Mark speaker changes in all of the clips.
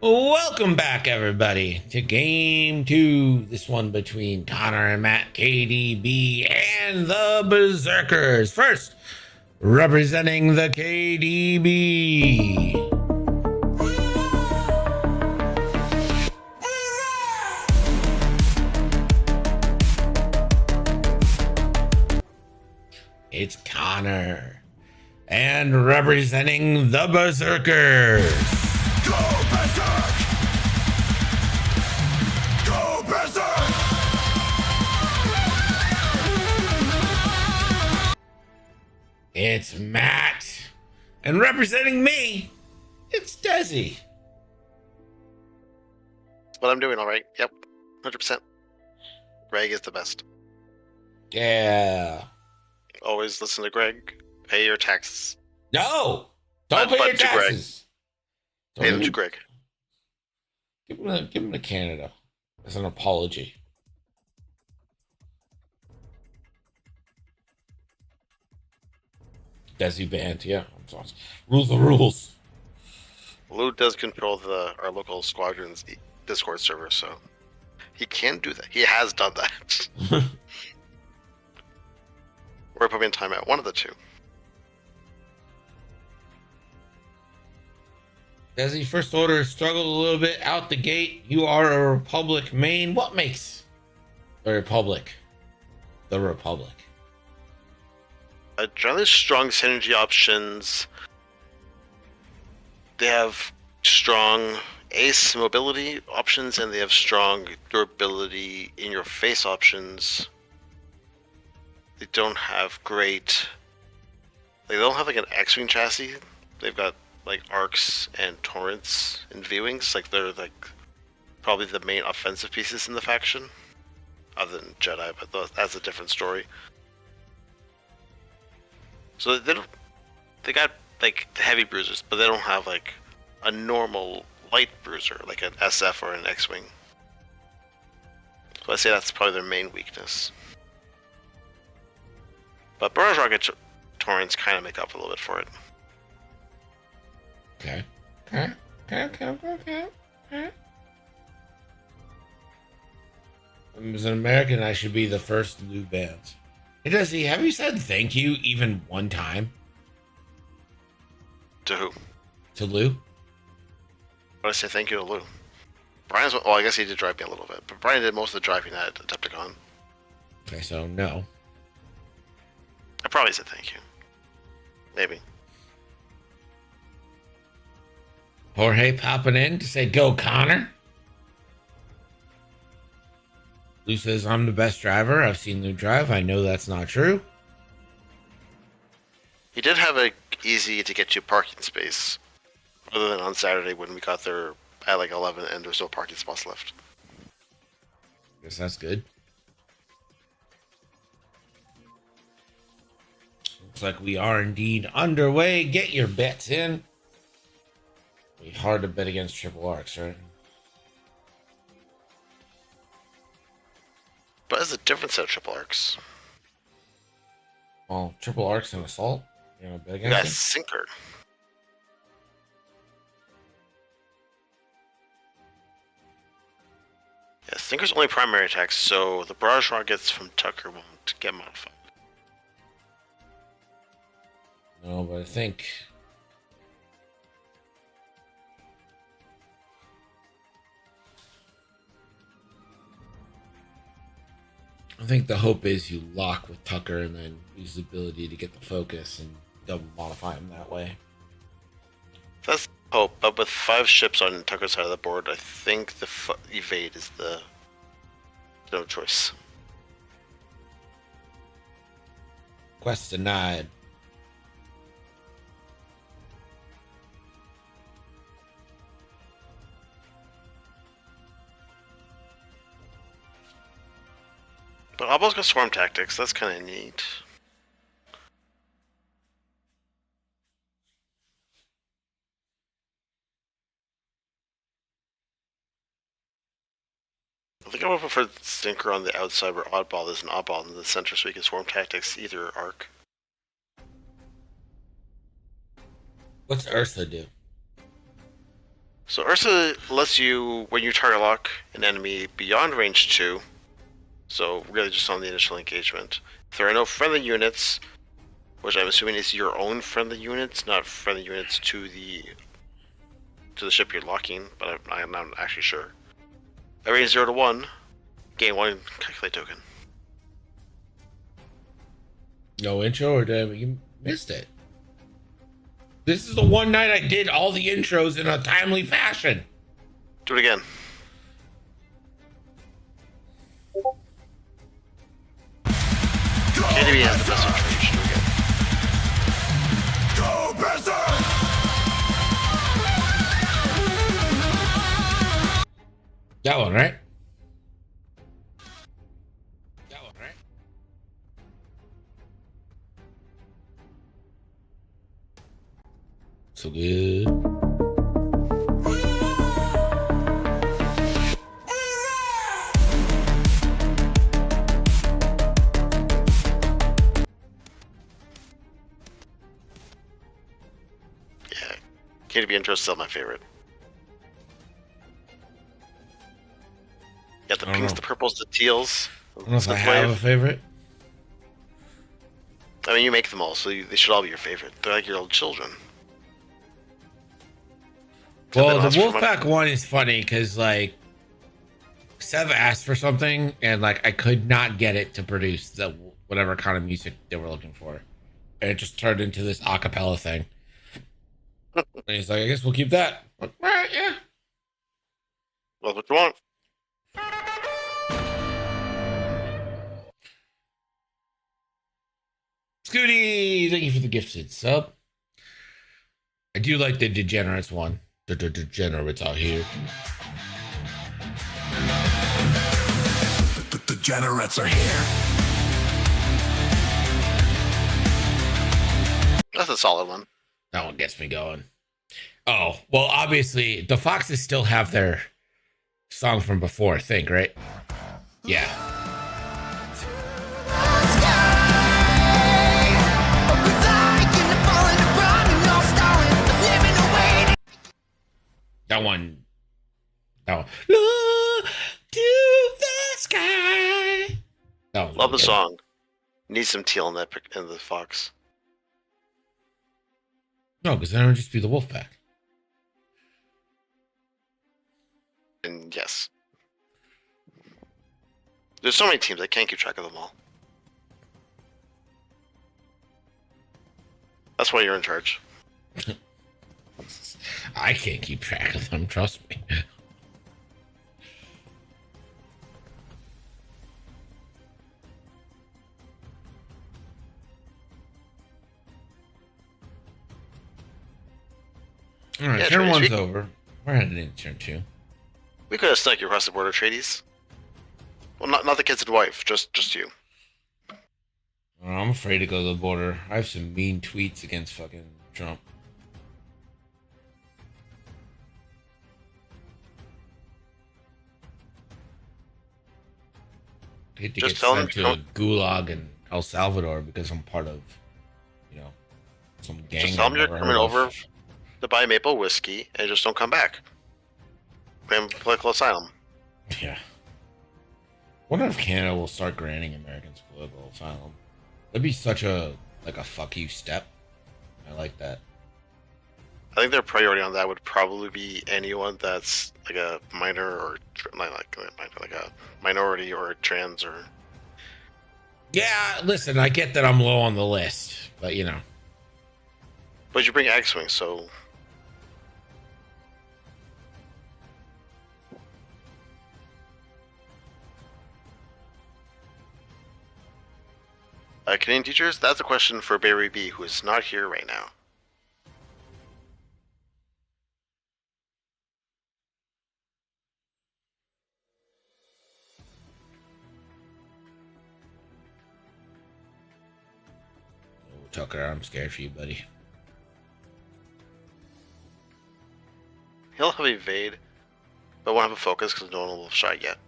Speaker 1: Welcome back, everybody, to game two. This one between Connor and Matt, KDB, and the Berserkers. First, representing the KDB. It's Connor. And representing the Berserkers.
Speaker 2: Go Berserk! Go Berserk!
Speaker 1: It's Matt. And representing me, it's Desi.
Speaker 3: What I'm doing all right. Yep. 100%. Greg is the best.
Speaker 1: Yeah.
Speaker 3: Always listen to Greg. Pay your taxes.
Speaker 1: No! Don't pay your
Speaker 3: to Greg.
Speaker 1: taxes.
Speaker 3: Pay them to Greg.
Speaker 1: Give him to Canada as an apology. Desi banned, yeah. Rules the rules.
Speaker 3: Lou does control our local squadron's Discord server, so he can do that. He has done that. Or put me in timeout. One of the two.
Speaker 1: Desi, First Order struggled a little bit out the gate. You are a Republic main. What makes the Republic the Republic?
Speaker 3: Generally strong synergy options. They have strong ace mobility options, and they have strong durability in your face options. They don't have great. They don't have like an X-wing chassis. They've got like arcs and torrents and V-wings. Like they're like probably the main offensive pieces in the faction, other than Jedi, but that's a different story. So they got like the heavy bruisers, but they don't have like a normal light bruiser like an SF or an X-wing. So I say that's probably their main weakness. But Barrage Rocket Torrents kind of make up a little bit for it.
Speaker 1: Okay. As an American, I should be the first Lou banned. Hey, Desi, have you said thank you even one time?
Speaker 3: To who?
Speaker 1: To Lou?
Speaker 3: But I say thank you to Lou. Brian's, well, I guess he did drive me a little bit, but Brian did most of the driving at Adepticon.
Speaker 1: Okay, so no.
Speaker 3: I probably said thank you. Maybe.
Speaker 1: Jorge popping in to say go Connor. Lou says I'm the best driver. I've seen Lou drive. I know that's not true.
Speaker 3: He did have a easy to get you parking space, other than on Saturday when we got there at like 11 and there's no parking spots left.
Speaker 1: Guess that's good. Looks like we are indeed underway. Get your bets in. Be hard to bet against triple arcs, right?
Speaker 3: But it's a different set of triple arcs.
Speaker 1: Well, triple arcs and assault. You know, bet
Speaker 3: You
Speaker 1: against
Speaker 3: got
Speaker 1: it?
Speaker 3: Sinker. Yeah, Sinker's only primary attacks, so the barrage rockets from Tucker won't get modified.
Speaker 1: No, but I think the hope is you lock with Tucker and then use the ability to get the focus and double modify him that way.
Speaker 3: That's hope, but with 5 ships on Tucker's side of the board, I think the evade is the no choice.
Speaker 1: Quest denied.
Speaker 3: But Obbo's got swarm tactics, that's kind of neat. I think I would prefer Stinker on the outside where Oddball is an Oddball in the center so we can swarm tactics either arc.
Speaker 1: What's Ursa do?
Speaker 3: So Ursa lets you, when you target lock an enemy beyond range 2, so really just on the initial engagement, if there are no friendly units, which I'm assuming is your own friendly units, not friendly units to the ship you're locking, but I'm not actually sure. At range 0 to 1, gain 1 calculate token.
Speaker 1: No intro, or you missed it? This is the one night I did all the intros in a timely fashion.
Speaker 3: Do it again. KDB has the best intro. You should do it again.
Speaker 2: Go berserk!
Speaker 1: That one, right? That one, right? So good.
Speaker 3: Yeah, KDB intro is still my favorite. You got the
Speaker 1: I don't
Speaker 3: pinks,
Speaker 1: know.
Speaker 3: the purples, the teals.
Speaker 1: I don't know if I
Speaker 3: Slip
Speaker 1: have a
Speaker 3: wave.
Speaker 1: favorite.
Speaker 3: I mean, you make them all, so they should all be your favorite. They're like your old children.
Speaker 1: Well,
Speaker 3: Except
Speaker 1: the
Speaker 3: they don't ask for
Speaker 1: Wolfpack one is funny because, like, Sev asked for something and, like, I could not get it to produce the whatever kind of music they were looking for. And it just turned into this a cappella thing. And he's like, I guess we'll keep that. Like, all right, yeah.
Speaker 3: Well, what you want?
Speaker 1: Scooty, thank you for the gifted sub. I do like the Degenerates one. The Degenerates out here.
Speaker 2: The degenerates are here.
Speaker 3: That's a solid one.
Speaker 1: That one gets me going. Oh, well, obviously, the Foxes still have their song from before, I think, right? Yeah. That one. That one. Look to the sky. That one.
Speaker 3: Love the song. Need some teal in the fox.
Speaker 1: No, because then it would just be the Wolfpack.
Speaker 3: And yes. There's so many teams, I can't keep track of them all. That's why you're in charge.
Speaker 1: I can't keep track of them, trust me. All right,
Speaker 3: Yeah,
Speaker 1: turn
Speaker 3: Trace,
Speaker 1: one's
Speaker 3: we-
Speaker 1: over. We're heading into turn two.
Speaker 3: We could have snuck you across the border, tradies. Well, not the kids and wife, just you.
Speaker 1: I'm afraid to go to the border. I have some mean tweets against fucking Trump. I hate to
Speaker 3: Just
Speaker 1: get
Speaker 3: tell them
Speaker 1: sent to a gulag in El Salvador because I'm part of, you know, some gang.
Speaker 3: Just tell them
Speaker 1: I've
Speaker 3: you're
Speaker 1: never
Speaker 3: coming
Speaker 1: heard of.
Speaker 3: over to buy maple whiskey and just don't come back. Claim political asylum.
Speaker 1: Yeah. Wonder if Canada will start granting Americans political asylum. That'd be such a fuck you step. I like that.
Speaker 3: I think their priority on that would probably be anyone that's like a minor or like a minority or a trans or.
Speaker 1: Yeah, listen, I get that I'm low on the list, but you know.
Speaker 3: But you bring X-wing, so Canadian teachers. That's a question for Barry B, who is not here right now.
Speaker 1: Oh, Tucker, I'm scared for you, buddy.
Speaker 3: He'll have evade, but won't have a focus because no one will shy yet.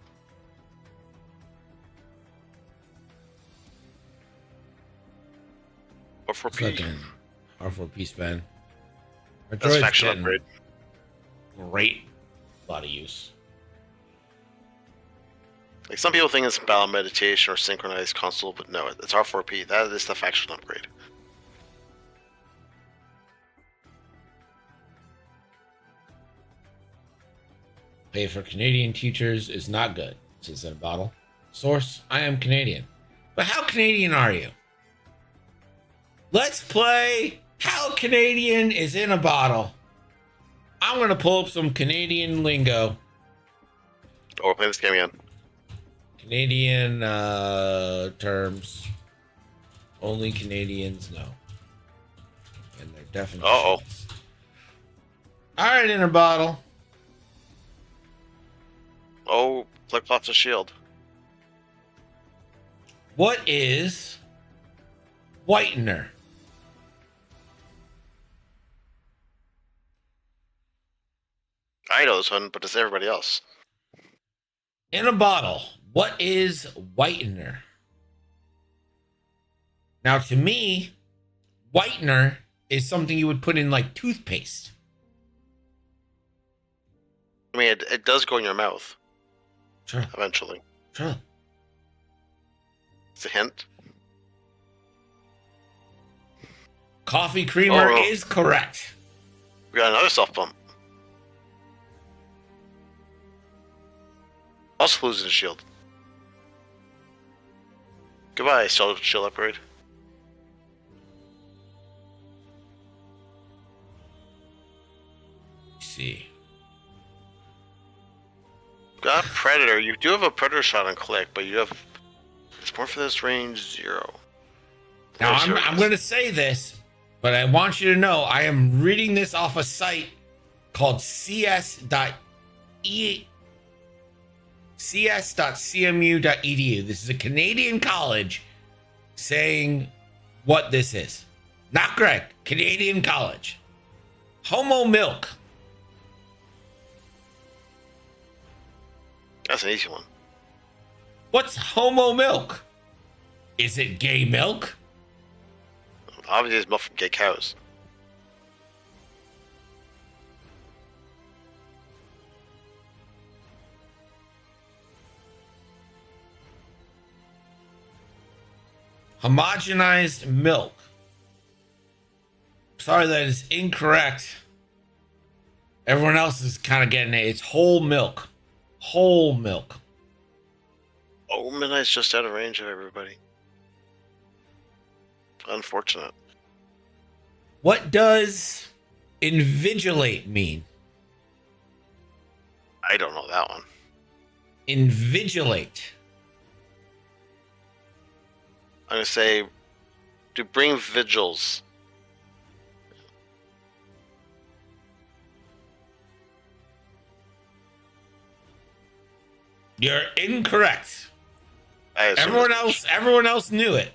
Speaker 3: Or for P.
Speaker 1: Fucking R4P spend. My
Speaker 3: That's
Speaker 1: droid's
Speaker 3: faction
Speaker 1: getting
Speaker 3: upgrade.
Speaker 1: great lot of use.
Speaker 3: Like some people think it's battle meditation or synchronized console, but no, it's R4P. That is the faction upgrade.
Speaker 1: Pay for Canadian teachers is not good, says in a bottle. Source, I am Canadian. But how Canadian are you? Let's play How Canadian is in a Bottle. I'm going to pull up some Canadian lingo.
Speaker 3: Oh, we're playing this game again.
Speaker 1: Canadian terms. Only Canadians know. And their definitions.
Speaker 3: Uh-oh.
Speaker 1: All right, in a bottle.
Speaker 3: Oh, like lots of shield.
Speaker 1: What is whitener?
Speaker 3: I know this one, but it's everybody else.
Speaker 1: In a bottle, what is whitener? Now, to me, whitener is something you would put in like toothpaste.
Speaker 3: I mean, it does go in your mouth
Speaker 1: Sure,
Speaker 3: eventually.
Speaker 1: sure.
Speaker 3: It's a hint.
Speaker 1: Coffee creamer
Speaker 3: Oh, no.
Speaker 1: is correct.
Speaker 3: We got another soft bump. Also losing a shield. Goodbye, shield upgrade.
Speaker 1: Let's see.
Speaker 3: Got Predator. You do have a Predator shot on click, but you have... It's more for this range 0.
Speaker 1: Now,
Speaker 3: There's
Speaker 1: I'm
Speaker 3: yours.
Speaker 1: going to say this, but I want you to know I am reading this off a site called cs.cmu.edu. This is a Canadian college saying what this is. Not Greg, Canadian college. Homo milk.
Speaker 3: That's an easy one.
Speaker 1: What's homo milk? Is it gay milk?
Speaker 3: Obviously, it's milk from gay cows.
Speaker 1: Homogenized milk. Sorry, that is incorrect. Everyone else is kind of getting it. It's whole milk. Whole milk.
Speaker 3: Oh, Midnight's just out of range of everybody. Unfortunate.
Speaker 1: What does invigilate mean?
Speaker 3: I don't know that one.
Speaker 1: Invigilate.
Speaker 3: I'm gonna say to bring vigils.
Speaker 1: You're incorrect.
Speaker 3: I assume
Speaker 1: Everyone else knew it.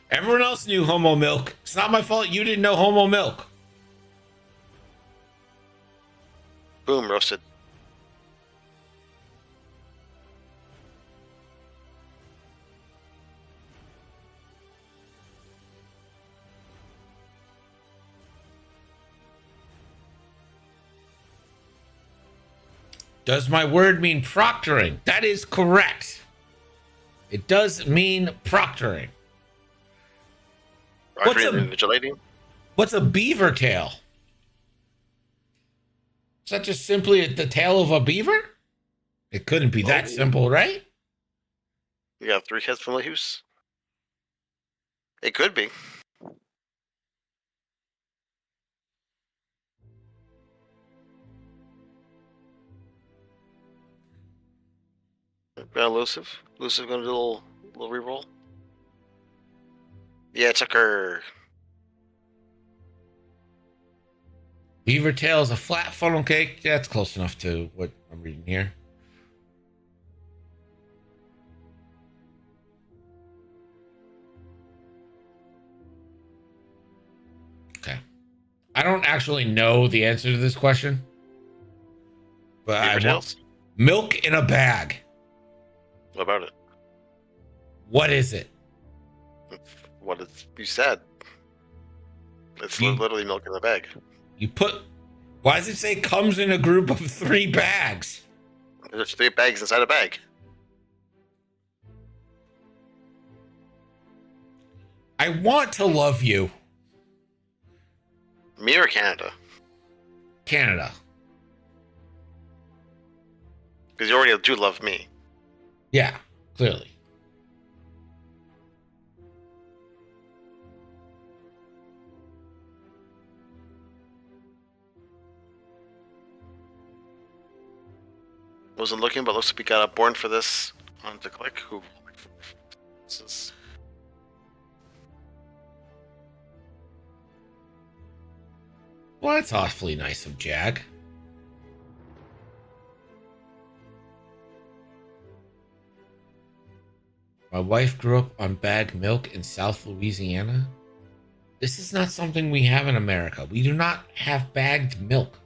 Speaker 1: Everyone else knew homo milk. It's not my fault you didn't know homo milk.
Speaker 3: Boom, roasted.
Speaker 1: Does my word mean proctoring? That is correct. It does mean proctoring. What's
Speaker 3: Rockering
Speaker 1: a-
Speaker 3: and vigilating?
Speaker 1: What's a beaver tail? Is that just simply the tail of a beaver? It couldn't be that
Speaker 3: Oh.
Speaker 1: simple, right?
Speaker 3: You got 3 hits from Lehus? It could be. Got elusive. Elusive gonna do a little reroll. Yeah, Tucker.
Speaker 1: Beaver tail is a flat funnel cake. That's close enough to what I'm reading here. Okay. I don't actually know the answer to this question. But
Speaker 3: Beaver tails?
Speaker 1: milk in a bag.
Speaker 3: What about it?
Speaker 1: What is it?
Speaker 3: What you said. It's
Speaker 1: You-
Speaker 3: literally milk in the bag.
Speaker 1: You put Why does it say comes in a group of 3 bags?
Speaker 3: There's 3 bags inside a bag.
Speaker 1: I want to love you,
Speaker 3: Me or Canada?
Speaker 1: Canada.
Speaker 3: Because you already do love me.
Speaker 1: Yeah, clearly.
Speaker 3: Wasn't looking, but looks like we got a born for this on to click. Who? This is
Speaker 1: Well, that's awfully nice of Jag. My wife grew up on bagged milk in South Louisiana. This is not something we have in America. We do not have bagged milk.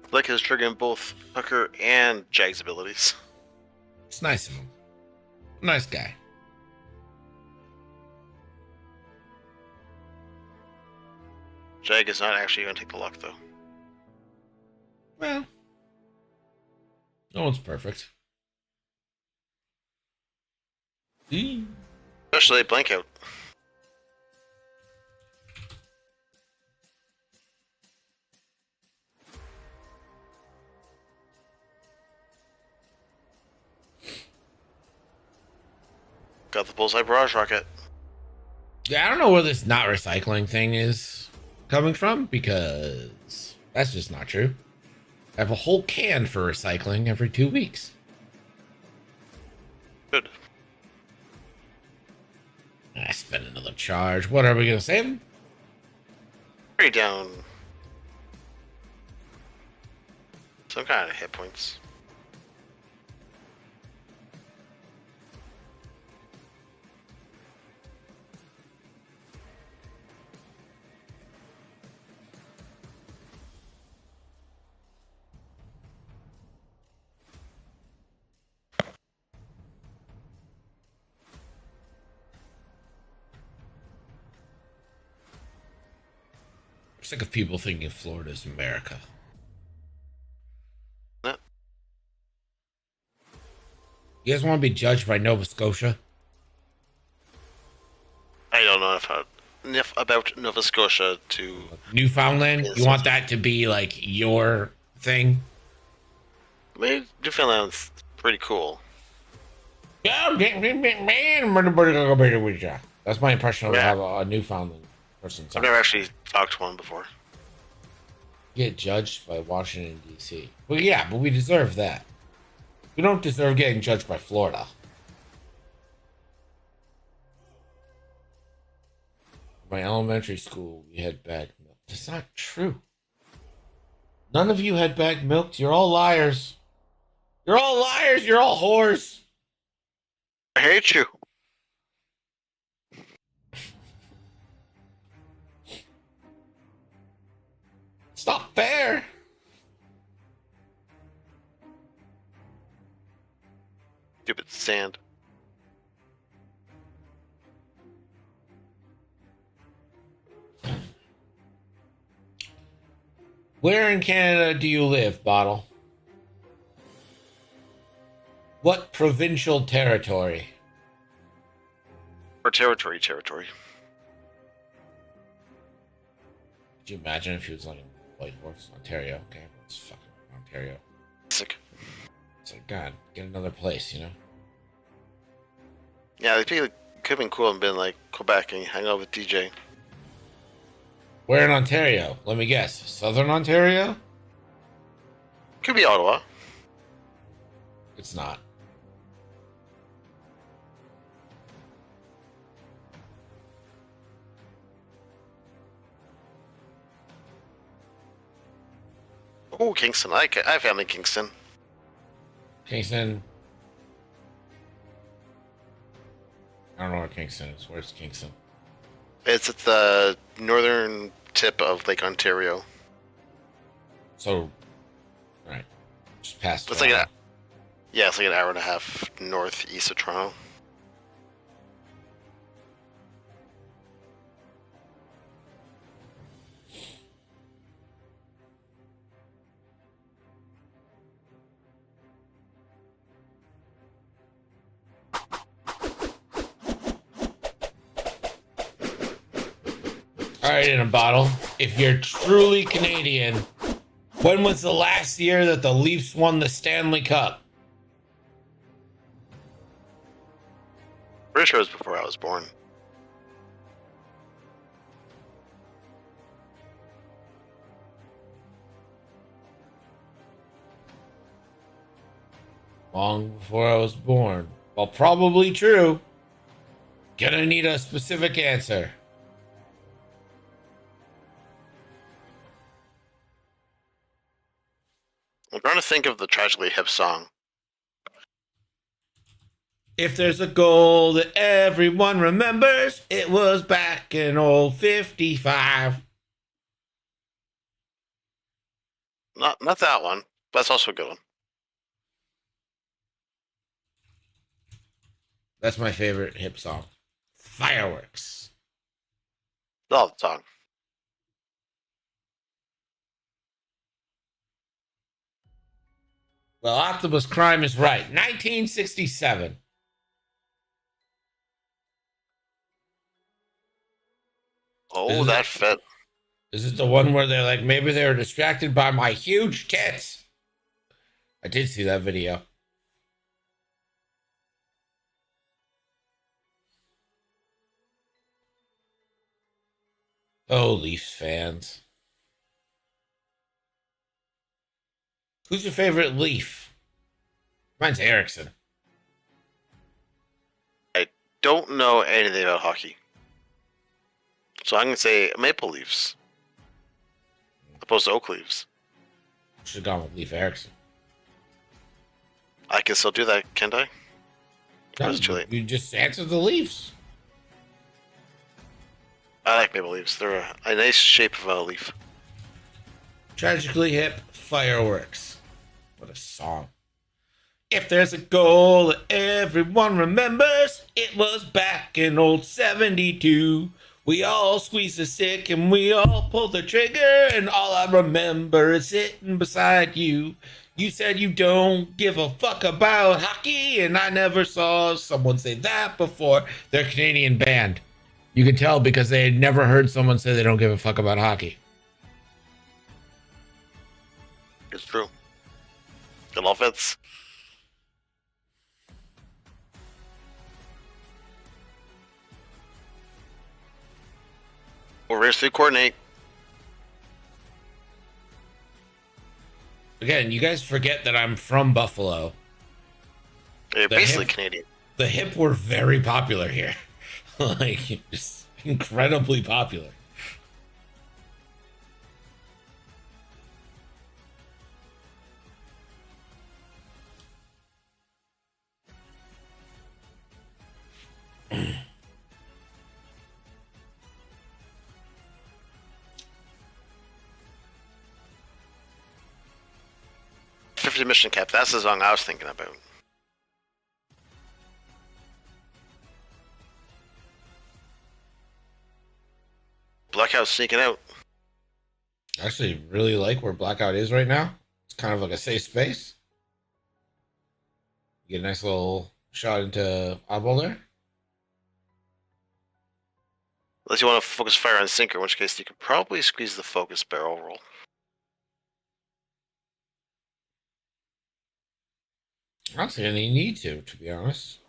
Speaker 3: Click is triggering both Tucker and Jag's abilities.
Speaker 1: It's nice of him. Nice guy.
Speaker 3: Jag is not actually going to take the luck, though.
Speaker 1: Well, no one's perfect.
Speaker 3: Especially blank out. Got the bullseye barrage rocket.
Speaker 1: Yeah, I don't know where this not recycling thing is coming from because that's just not true. I have a whole can for recycling every 2 weeks.
Speaker 3: Good.
Speaker 1: I spend another charge. What are we going to save him?
Speaker 3: Three down. Some kind of hit points.
Speaker 1: I'm sick of people thinking Florida's America.
Speaker 3: No.
Speaker 1: You guys want to be judged by Nova Scotia?
Speaker 3: I don't know enough about Nova Scotia to.
Speaker 1: Newfoundland? You want that to be like your thing?
Speaker 3: I mean, Newfoundland's pretty cool.
Speaker 1: Yeah, that's my impression of
Speaker 3: Yeah.
Speaker 1: how a Newfoundland person
Speaker 3: I've
Speaker 1: sounds.
Speaker 3: never actually talked to one before.
Speaker 1: Get judged by Washington, D.C. Well, yeah, but we deserve that. We don't deserve getting judged by Florida. My elementary school, we had bagged milk. That's not true. None of you had bagged milk. You're all liars. You're all liars. You're all whores.
Speaker 3: I hate you.
Speaker 1: It's not fair.
Speaker 3: Stupid sand.
Speaker 1: Where in Canada do you live, Bottle? What provincial territory?
Speaker 3: Or territory.
Speaker 1: Could you imagine if he was like in Whitehorse, Ontario? Okay, it's fucking Ontario.
Speaker 3: Sick.
Speaker 1: It's like, God, get another place, you know?
Speaker 3: Yeah, they could have been cool and been like, go back and hang out with DJ.
Speaker 1: Where in Ontario? Let me guess. Southern Ontario?
Speaker 3: Could be Ottawa.
Speaker 1: It's not.
Speaker 3: Oh, Kingston. I have family in Kingston.
Speaker 1: Kingston. I don't know where Kingston is. Where's Kingston?
Speaker 3: It's at the northern tip of Lake Ontario.
Speaker 1: So, right, just past.
Speaker 3: It's like it's like an hour and a half northeast of Toronto.
Speaker 1: All right, in a bottle. If you're truly Canadian, when was the last year that the Leafs won the Stanley Cup?
Speaker 3: Pretty sure it was before I was born.
Speaker 1: Long before I was born. Well, probably true. Gonna need a specific answer.
Speaker 3: I'm trying to think of the Tragically Hip song.
Speaker 1: If there's a goal that everyone remembers, it was back in old 55.
Speaker 3: Not that one, but that's also a good one.
Speaker 1: That's my favorite hip song. Fireworks.
Speaker 3: Love the song.
Speaker 1: Well, Optimus Prime is right. 1967.
Speaker 3: Oh, that fit.
Speaker 1: Is it the one where they're like, maybe they were distracted by my huge tits? I did see that video. Oh, Leafs fans. Who's your favorite Leaf? Mine's Erickson.
Speaker 3: I don't know anything about hockey. So I'm going to say Maple Leafs. Opposed to Oak Leaves.
Speaker 1: Should have gone with Leaf Erickson.
Speaker 3: I can still do that, can't I?
Speaker 1: No,
Speaker 3: It's too late.
Speaker 1: you just answered the Leafs.
Speaker 3: I like Maple Leafs. They're a nice shape of a leaf.
Speaker 1: Tragically Hip Fireworks. What a song. If there's a goal that everyone remembers, it was back in old 72. We all squeezed the stick and we all pulled the trigger, and all I remember is sitting beside you. You said you don't give a fuck about hockey, and I never saw someone say that before. They're a Canadian band. You can tell because they had never heard someone say they don't give a fuck about hockey.
Speaker 3: It's true. It all fits. We'll race to coordinate.
Speaker 1: Again, you guys forget that I'm from Buffalo.
Speaker 3: You're
Speaker 1: The
Speaker 3: basically
Speaker 1: hip-
Speaker 3: Canadian.
Speaker 1: The hip were very popular here. Like, just incredibly popular.
Speaker 3: '50 Mission Cap. That's the song I was thinking about. Blackout sneaking out.
Speaker 1: I actually really like where Blackout is right now. It's kind of like a safe space. You get a nice little shot into eyeball there.
Speaker 3: Unless you want to focus fire on sinker, in which case you could probably squeeze the focus barrel roll.
Speaker 1: I don't see any need to be honest.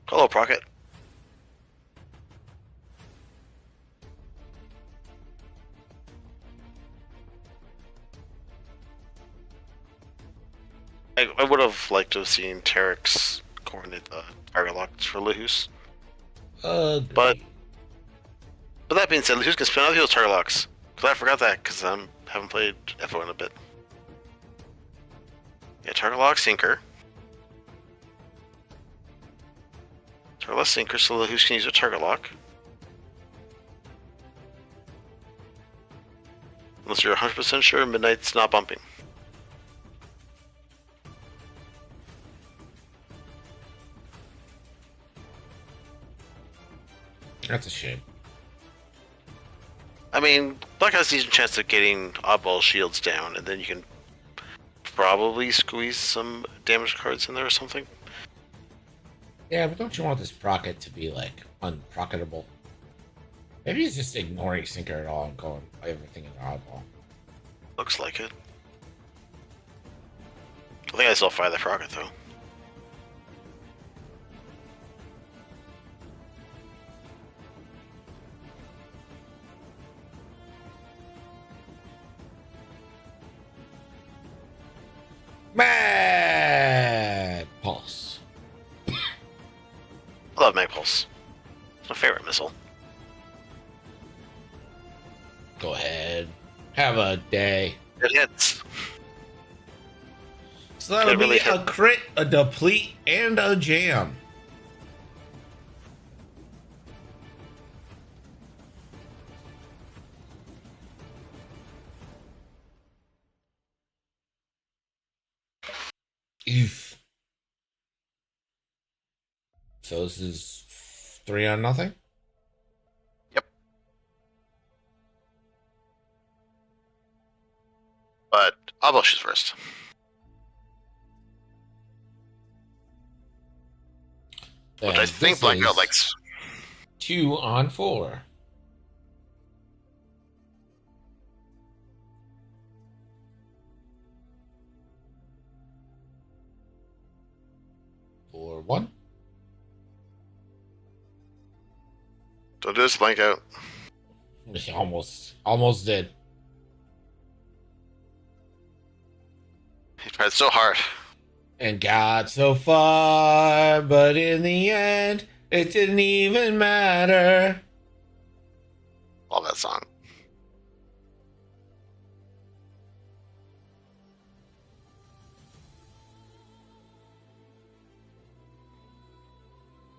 Speaker 3: Hello, Procket. I would have liked to have seen Terex coordinate the target locks for Lehus. But that being said, Lehus can spin out those target locks. Because I forgot that, because I haven't played FO in a bit. Yeah, target lock, sinker. Tarlessian Crystal, who's can use a target lock. Unless you're 100% sure Midnight's not bumping.
Speaker 1: That's a shame.
Speaker 3: I mean, Black has a decent chance of getting oddball shields down, and then you can probably squeeze some damage cards in there or something.
Speaker 1: Yeah, but don't you want this procket to be like unprocketable? Maybe he's just ignoring Sinker at all and going everything in the oddball.
Speaker 3: Looks like it. I think I still fire the Frogget though.
Speaker 1: Mad Pulse.
Speaker 3: I love Magpulse. It's my favorite missile.
Speaker 1: Go ahead. Have a day.
Speaker 3: It hits.
Speaker 1: So that'll
Speaker 3: It really
Speaker 1: be a crit, a deplete, and a jam. Oof. So this is 3-0.
Speaker 3: Yep. But I'll blow shoes first. Which I
Speaker 1: And
Speaker 3: think
Speaker 1: this
Speaker 3: Blackout
Speaker 1: is
Speaker 3: likes.
Speaker 1: 2-4. For 1.
Speaker 3: Don't do this, Blackout.
Speaker 1: Almost did.
Speaker 3: He tried so hard.
Speaker 1: And got so far, but in the end, it didn't even matter.
Speaker 3: Love that song.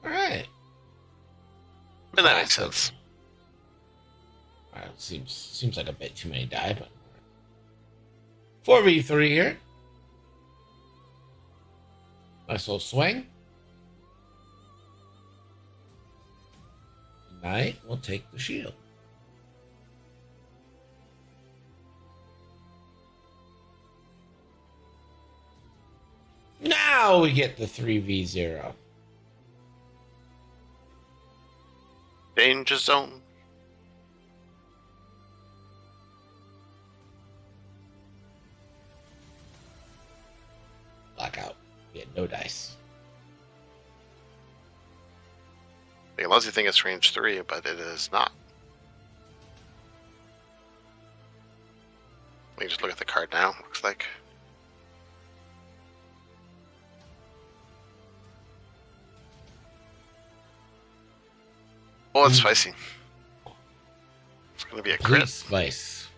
Speaker 1: All right.
Speaker 3: And that makes
Speaker 1: Classic.
Speaker 3: sense.
Speaker 1: All right, seems like a bit too many die, but 4v3 here. Nice little swing. Knight will take the shield. Now we get the 3v0.
Speaker 3: Danger zone.
Speaker 1: Blackout. Yeah, no dice.
Speaker 3: They can lousy think it's range 3, but it is not. We can just look at the card now, looks like. Oh, it's spicy. It's gonna be a
Speaker 1: Complete
Speaker 3: crit.
Speaker 1: spice.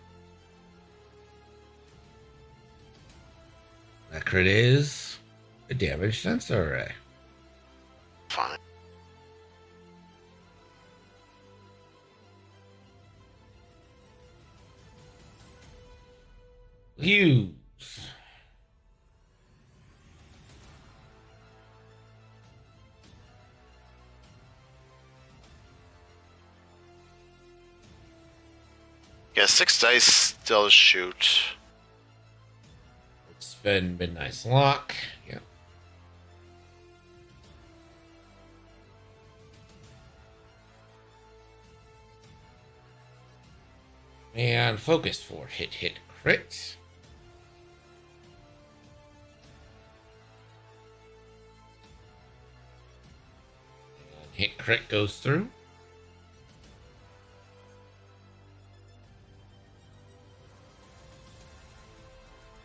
Speaker 1: That crit is a damage sensor array.
Speaker 3: Fine.
Speaker 1: Use.
Speaker 3: Yeah, 6 dice still shoot.
Speaker 1: Spend Midnight's Lock. Yeah. And focus for hit, crit. And hit, crit goes through.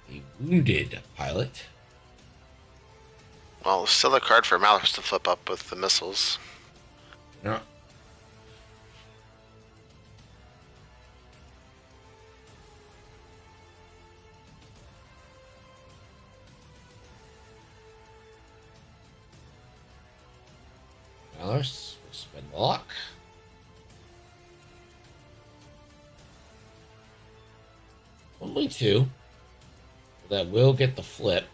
Speaker 1: The wounded pilot.
Speaker 3: Well, still a card for Malthus to flip up with the missiles.
Speaker 1: Yeah. $20. Spend the luck. Only 2. That will get the flip.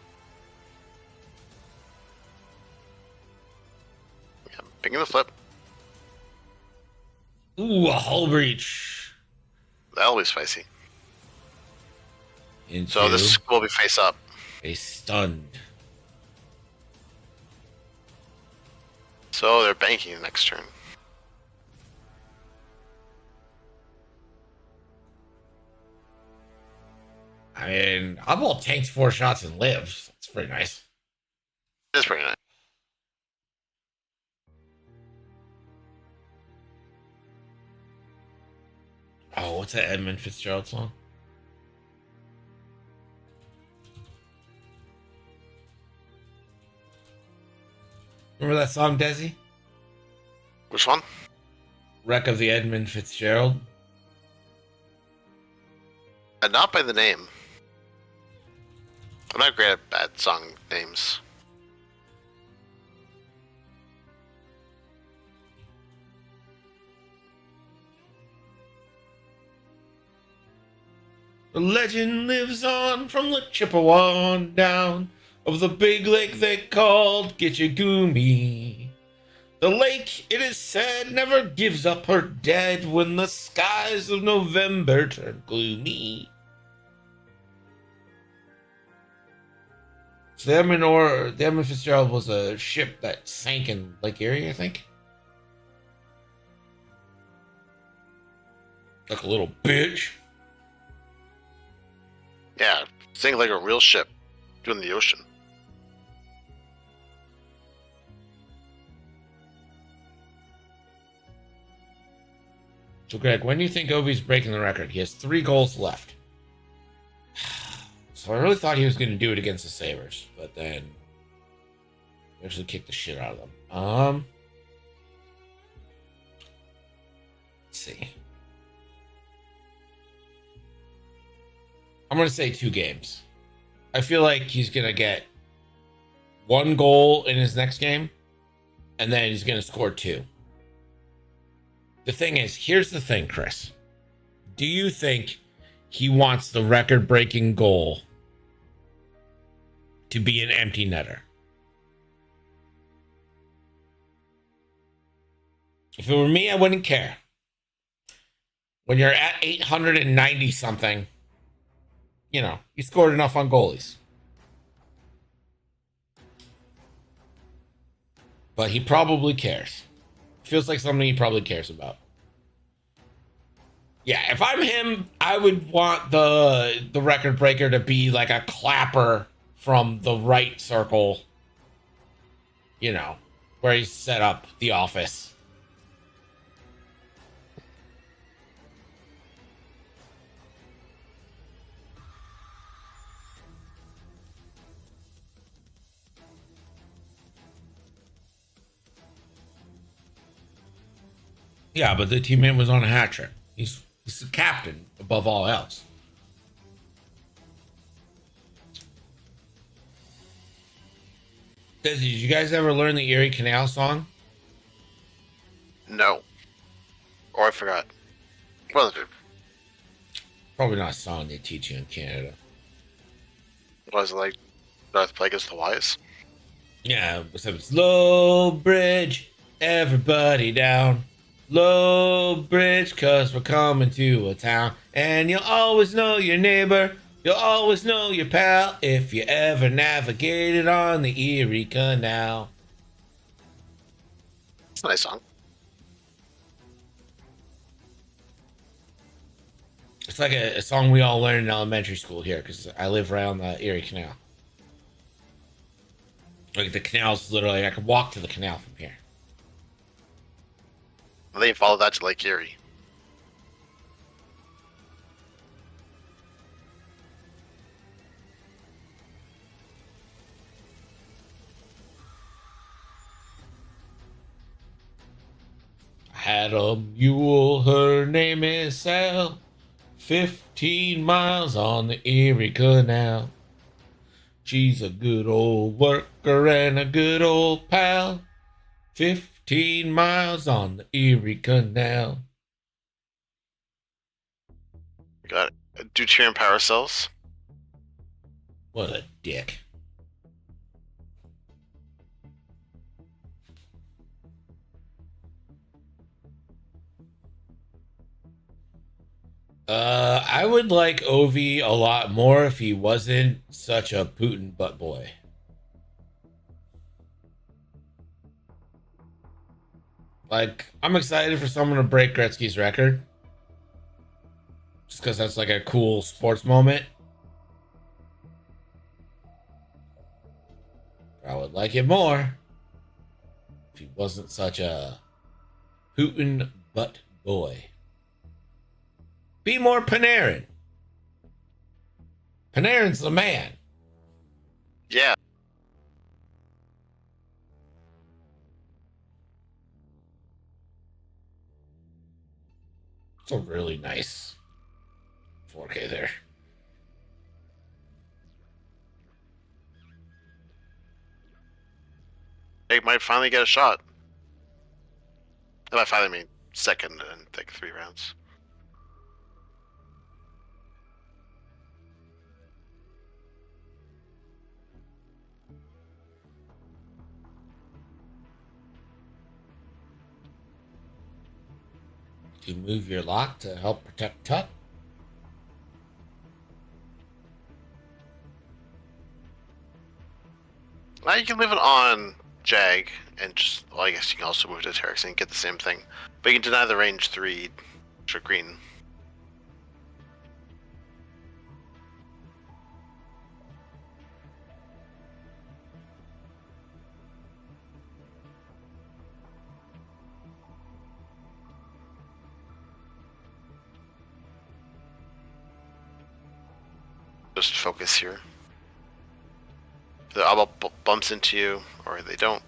Speaker 3: Yeah, picking the flip.
Speaker 1: Ooh, a hull breach.
Speaker 3: That'll be spicy.
Speaker 1: Into
Speaker 3: So this will be face up.
Speaker 1: a stunned.
Speaker 3: So they're banking the next turn.
Speaker 1: I mean, Oddball tanks 4 shots and lives. That's pretty nice.
Speaker 3: It's pretty nice.
Speaker 1: Oh, what's that Edmund Fitzgerald song? Remember that song, Desi?
Speaker 3: Which one?
Speaker 1: Wreck of the Edmund Fitzgerald?
Speaker 3: Not by the name. I'm not great at bad song names.
Speaker 1: The legend lives on from the Chippewa on down of the big lake they called Gitchagumi. The lake, it is said, never gives up her dead when the skies of November turn gloomy. So the Edmund Fitzgerald was a ship that sank in Lake Erie, I think. Like a little bitch.
Speaker 3: Yeah, sing like a real ship doing the ocean.
Speaker 1: So, Greg, when do you think Ovi's breaking the record? He has 3 goals left. So I really thought he was going to do it against the Sabres, but then he actually kicked the shit out of them. Let's see. I'm going to say 2 games. I feel like he's going to get 1 goal in his next game, and then he's going to score 2. The thing is, here's the thing, Chris. Do you think he wants the record-breaking goal to be an empty netter? If it were me, I wouldn't care. When you're at 890 something, you know, you scored enough on goalies. But he probably cares. Feels like something he probably cares about. Yeah, if I'm him, I would want the record breaker to be like a clapper from the right circle, you know, where he's set up the office. Yeah, but the teammate was on a hat trick. He's the captain above all else. Did you guys ever learn the Erie Canal song?
Speaker 3: No. Or I forgot. Well,
Speaker 1: Probably not a song they teach you in Canada.
Speaker 3: was it like Darth Plagueis the Wise?
Speaker 1: Yeah, so it's low bridge, everybody down. Low bridge, cause we're coming to a town. And you'll always know your neighbor, you'll always know your pal, if you ever navigated on the Erie Canal.
Speaker 3: It's a nice song.
Speaker 1: It's like a song we all learned in elementary school here, because I live around the Erie Canal. Like the canal's literally, I could walk to the canal from here.
Speaker 3: And then you follow that to Lake Erie.
Speaker 1: I had a mule, her name is Sal. 15 miles on the Erie Canal. She's a good old worker and a good old pal. 15 15 miles on the Erie Canal.
Speaker 3: Got it. Deuterium power cells.
Speaker 1: What a dick. I would like Ovi a lot more if he wasn't such a Putin butt boy. Like, I'm excited for someone to break Gretzky's record. Just because that's like a cool sports moment. I would like it more if he wasn't such a Putin butt boy. Be more Panarin. Panarin's the man.
Speaker 3: Yeah.
Speaker 1: It's a really nice 4K there.
Speaker 3: They might finally get a shot. And by finally, I mean second in like 3 rounds.
Speaker 1: Do you move your lock to help protect Tut?
Speaker 3: Now you can leave it on Jag and just, well, I guess you can also move to Terex and get the same thing. But you can deny the range 3 for green. Just focus here. The eyeball bumps into you, or they don't.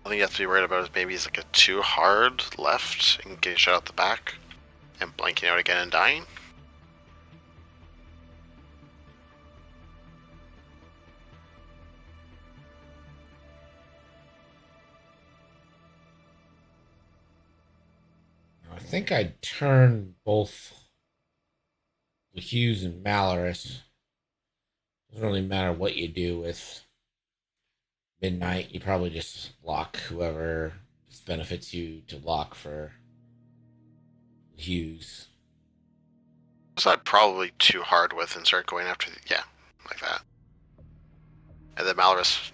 Speaker 3: I think you have to be worried about is maybe it's like a too hard left and getting shot out the back and blanking out again and dying.
Speaker 1: I think I'd turn both the Hughes and Malorus. Doesn't really matter what you do with Midnight. You probably just lock whoever benefits you to lock for Hughes.
Speaker 3: So I'd probably too hard with and start going after yeah, like that. And then Malorus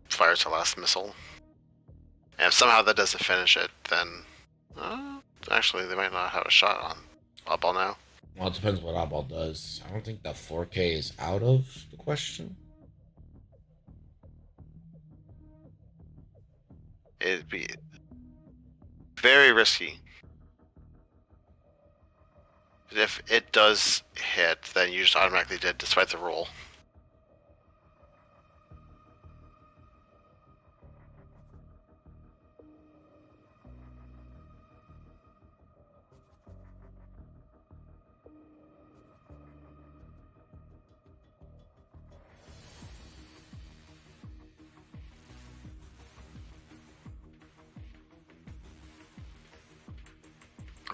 Speaker 3: fires the last missile. And if somehow that doesn't finish it, then actually they might not have a shot on Oddball now.
Speaker 1: Well, it depends what Oddball does. I don't think the 4K is out of the question.
Speaker 3: It'd be very risky. If it does hit, then you just automatically did despite the roll.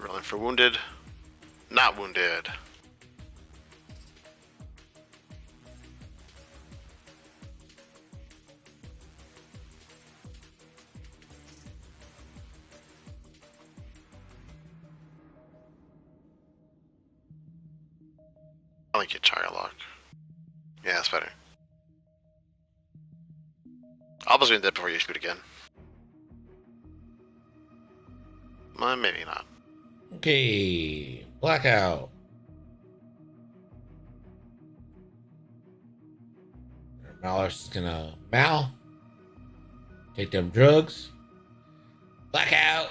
Speaker 3: Rolling for wounded. Not wounded. I like your tire lock. Yeah, that's better. Almost doing that before you shoot again. Well, maybe not.
Speaker 1: Okay, Blackout. Malorus is gonna take them drugs. Blackout.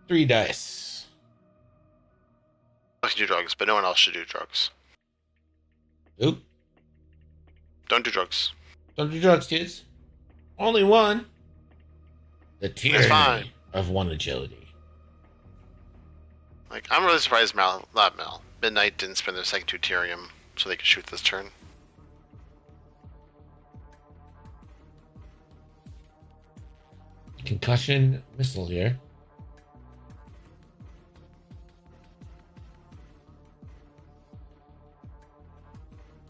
Speaker 1: 3 dice.
Speaker 3: I can do drugs, but no one else should do drugs.
Speaker 1: Oop.
Speaker 3: Don't do drugs.
Speaker 1: Don't do drugs, kids. Only one. The tyranny
Speaker 3: fine.
Speaker 1: of one agility.
Speaker 3: Like, I'm really surprised Midnight didn't spend their second deuterium so they could shoot this turn.
Speaker 1: Concussion missile here.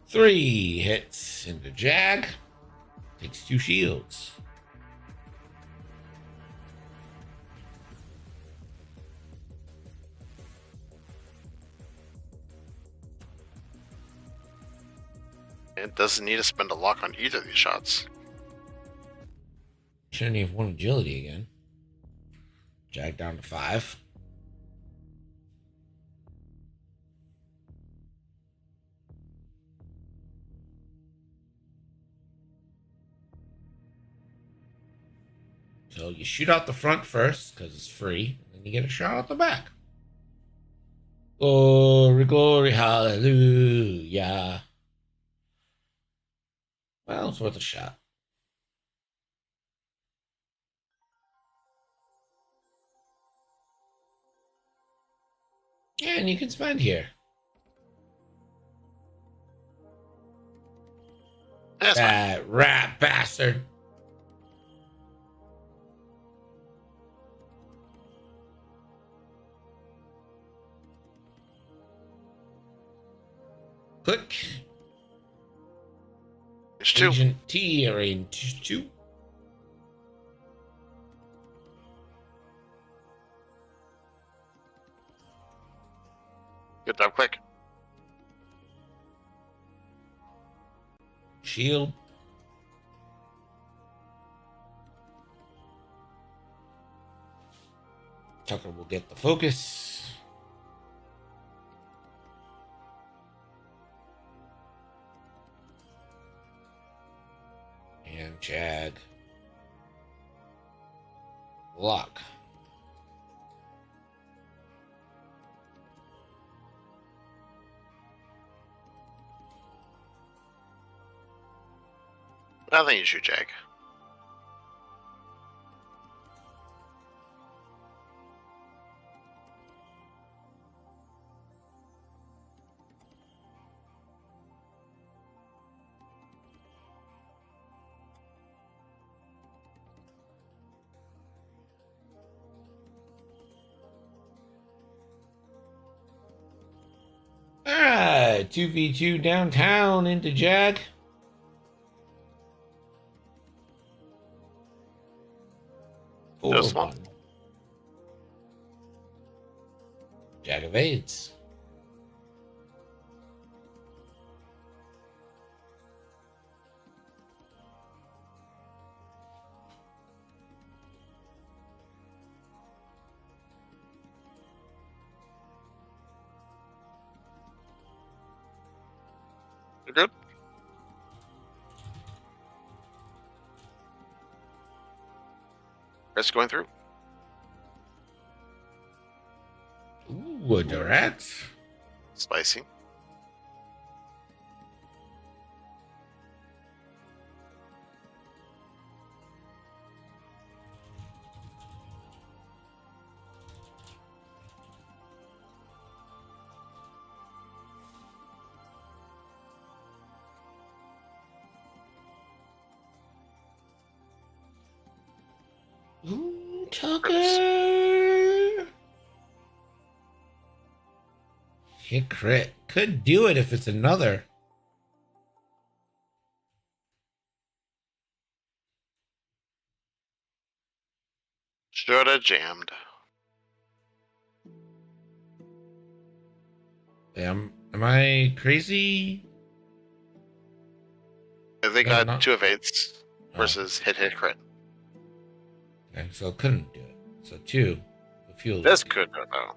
Speaker 1: Three hits into Jag. Takes 2 shields.
Speaker 3: It doesn't need to spend a lock on either of these shots.
Speaker 1: Shouldn't have 1 agility again. Jag down to 5. So you shoot out the front first because it's free, and then you get a shot out the back. Glory, glory, hallelujah. Well, it's worth a shot. And you can spend here.
Speaker 3: That's fine.
Speaker 1: That rat bastard. Click.
Speaker 3: There's 2.
Speaker 1: Agent T, range 2.
Speaker 3: Good job, quick.
Speaker 1: Shield. Tucker will get the focus. And Jag. Lock.
Speaker 3: I think you shoot Jag.
Speaker 1: Alright, 2v2 downtown into Jag.
Speaker 3: Just one.
Speaker 1: Jag evades.
Speaker 3: You're good? Risk going through.
Speaker 1: Ooh, a direct.
Speaker 3: Spicy.
Speaker 1: Ooh, Tucker. Hit crit. Could do it if it's another.
Speaker 3: Shoulda jammed.
Speaker 1: Am I crazy?
Speaker 3: They
Speaker 1: No,
Speaker 3: got
Speaker 1: not-
Speaker 3: 2 evades versus hit crit.
Speaker 1: Okay, so it couldn't do it. So 2. The fuel.
Speaker 3: This could go though.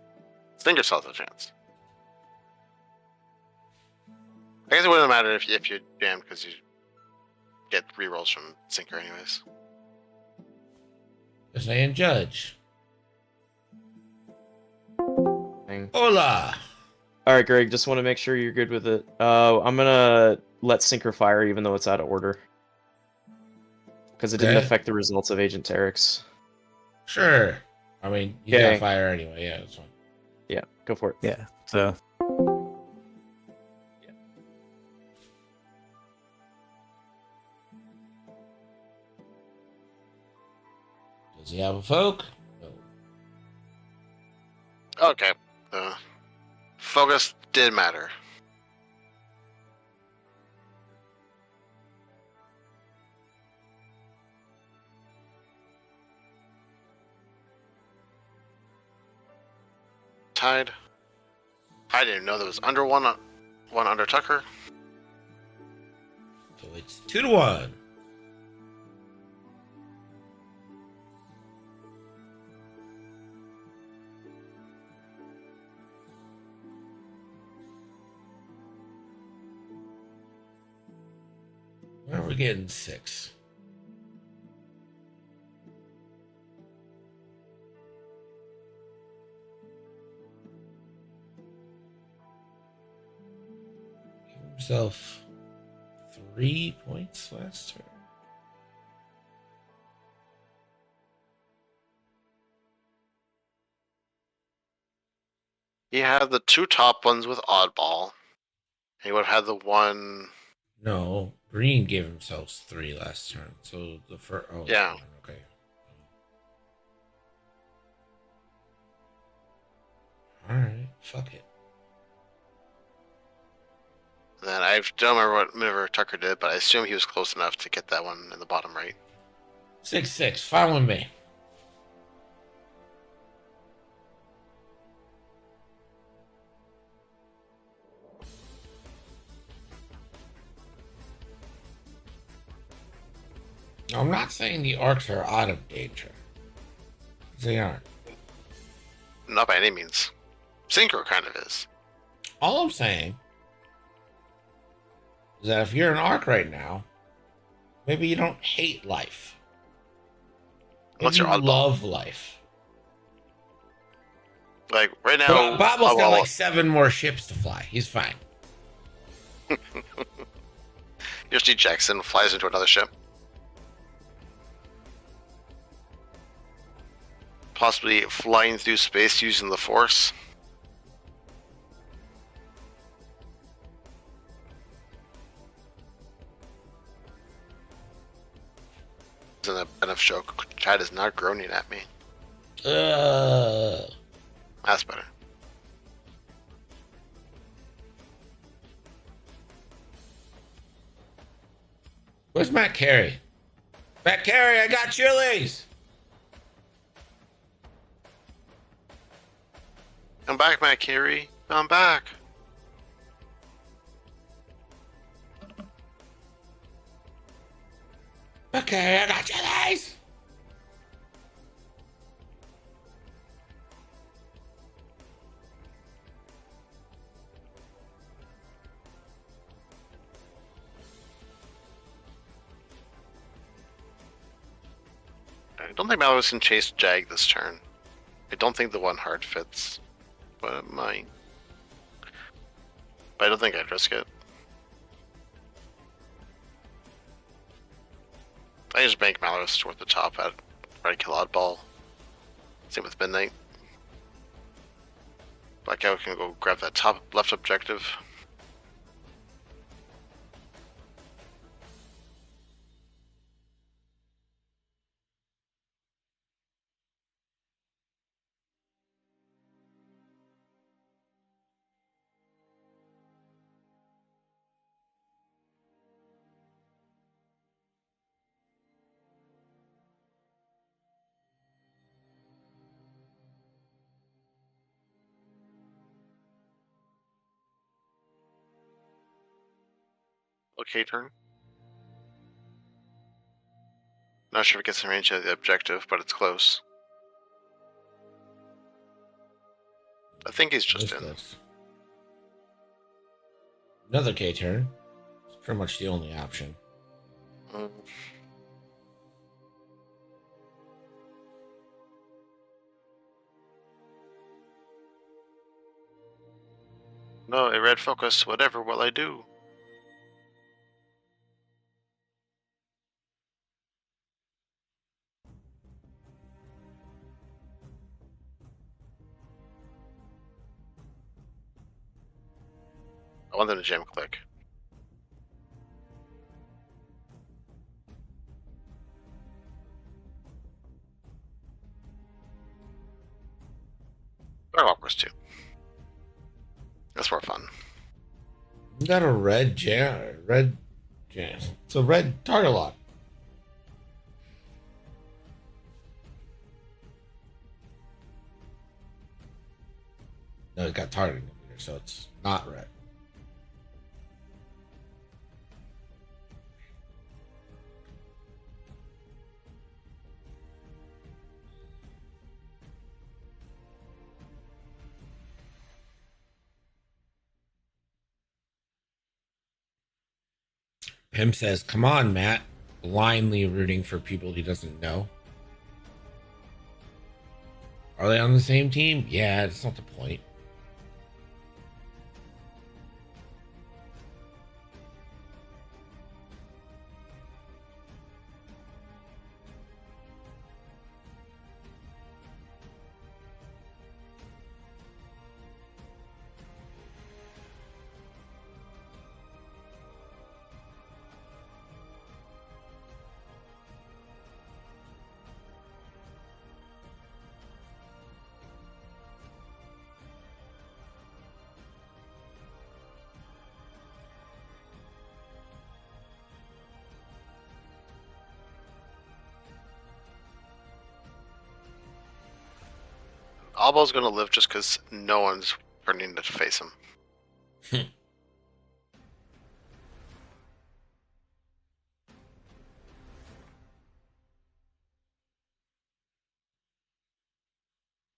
Speaker 3: Stinger Cell's a chance. I guess it wouldn't matter if you jammed because you get rerolls from Sinker anyways.
Speaker 1: Just saying judge.
Speaker 4: Thing.
Speaker 1: Hola.
Speaker 4: All right, Greg. Just want to make sure you're good with it. I'm gonna let Sinker fire, even though it's out of order, because it didn't
Speaker 1: Okay.
Speaker 4: affect the results of Agent Teryx.
Speaker 1: Sure. I mean, you
Speaker 4: Okay.
Speaker 1: got fire anyway. Yeah, that's fine.
Speaker 4: Yeah. Go for it.
Speaker 5: Yeah. So
Speaker 1: Does he have a folk? No.
Speaker 3: Okay. Focus did matter. Tied. I didn't know there was under one under Tucker.
Speaker 1: So it's 2-1. Where are we getting 6? Give himself 3 points last turn.
Speaker 3: He had the 2 top ones with oddball. He would have had the one.
Speaker 1: No, Green gave himself 3 last turn. So the first. Oh,
Speaker 3: Yeah.
Speaker 1: Okay. All right. Fuck it.
Speaker 3: And then I don't remember what maneuver Tucker did, but I assume he was close enough to get that one in the bottom right.
Speaker 1: 6-6. Fine with me. I'm not saying the arcs are out of danger. They aren't.
Speaker 3: Not by any means. Synchro kind of is.
Speaker 1: All I'm saying is that if you're an arc right now, maybe you don't hate life. Maybe
Speaker 3: Unless you're
Speaker 1: you
Speaker 3: oddball.
Speaker 1: love life.
Speaker 3: Like right now,
Speaker 1: But Babel's got
Speaker 3: well,
Speaker 1: like 7 more ships to fly. He's fine.
Speaker 3: Yoshi Jackson flies into another ship. Possibly flying through space using the Force. Isn't a benefit joke. Chad is not groaning at me. That's better.
Speaker 1: Where's Matt Carey? Matt Carey, I got chilies.
Speaker 3: Come back, Matt Carey. Come back.
Speaker 1: Okay, I got chilies.
Speaker 3: I don't think Malus can chase Jag this turn. I don't think the one hard fits, but it might. But I don't think I'd risk it. I just bank Malus toward the top at Red Kill Oddball. Same with Midnight. Blackout can go grab that top left objective. Okay, turn. Not sure if it gets in range of the objective, but it's close. I think he's just
Speaker 1: Where's
Speaker 3: in.
Speaker 1: this? Another K turn. It's pretty much the only option.
Speaker 3: Mm. No, a red focus. Whatever will I do? I want them to jam click. Dark Wars 2. That's more fun.
Speaker 1: You got a red jam. Red jam. It's a red target lock. No, it got target indicator, so it's not red. Pim says, "Come on, Matt." Blindly rooting for people he doesn't know. Are they on the same team? Yeah, that's not the point.
Speaker 3: Albo's gonna live just because no one's turning to face him.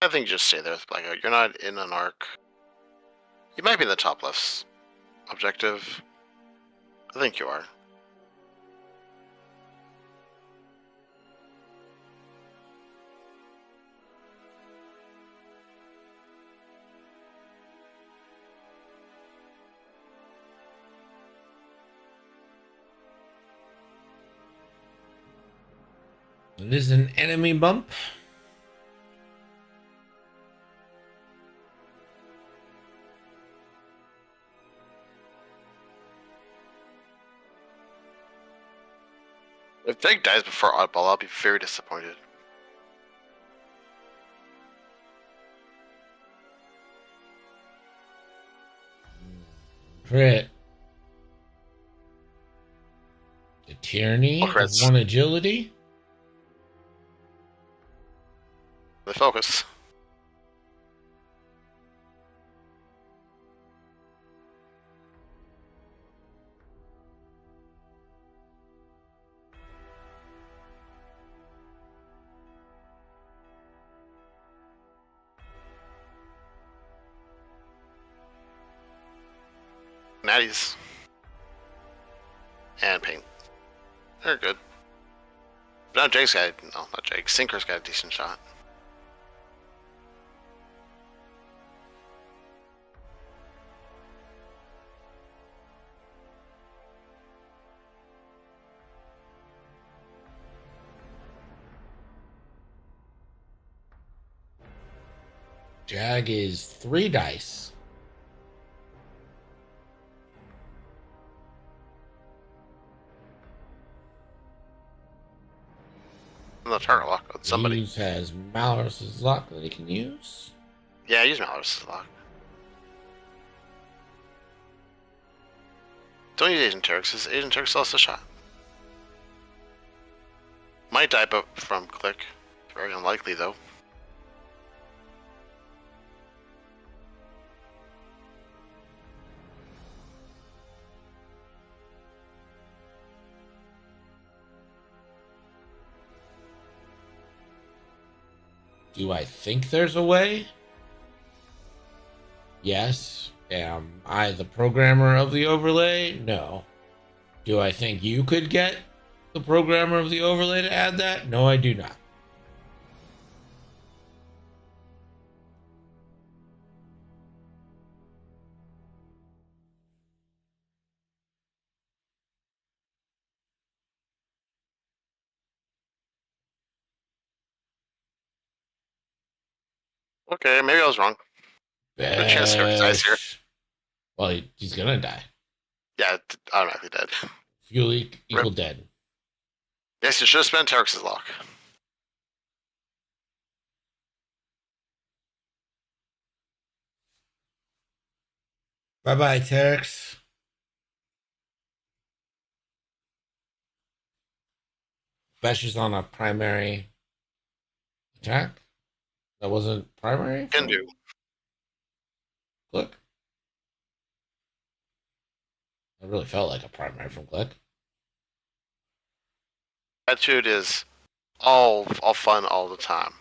Speaker 3: I think just stay there with Blackout. You're not in an arc. You might be in the top left's objective. I think you are.
Speaker 1: It is an enemy bump.
Speaker 3: If Jake dies before Oddball, I'll be very disappointed.
Speaker 1: Crit. The tyranny
Speaker 3: Oh,
Speaker 1: of
Speaker 3: crits.
Speaker 1: one agility.
Speaker 3: The focus. Natties. And paint. They're good. But now Jake's got, no, not Jake. Sinker's got a decent shot.
Speaker 1: Jag is 3 dice.
Speaker 3: And the target lock with somebody.
Speaker 1: Hughes has Malorus's lock that he can use.
Speaker 3: Yeah, use Malorus's lock. Don't use Agent Turks, because Agent Turks still has a shot. Might die but from click. Very unlikely though.
Speaker 1: Do I think there's a way? Yes. Am I the programmer of the overlay? No. Do I think you could get the programmer of the overlay to add that? No, I do not.
Speaker 3: Okay, maybe I was wrong. Good chance Turks dies here.
Speaker 1: Besh. Well, he's gonna die.
Speaker 3: Yeah, automatically dead.
Speaker 1: Fuel leak equal dead.
Speaker 3: Yes, you should have spent Terex's lock.
Speaker 1: Bye bye, Terex. Besh is on a primary attack. That wasn't primary?
Speaker 3: Can do.
Speaker 1: Click. It really felt like a primary from Click.
Speaker 3: Attitude is all fun all the time.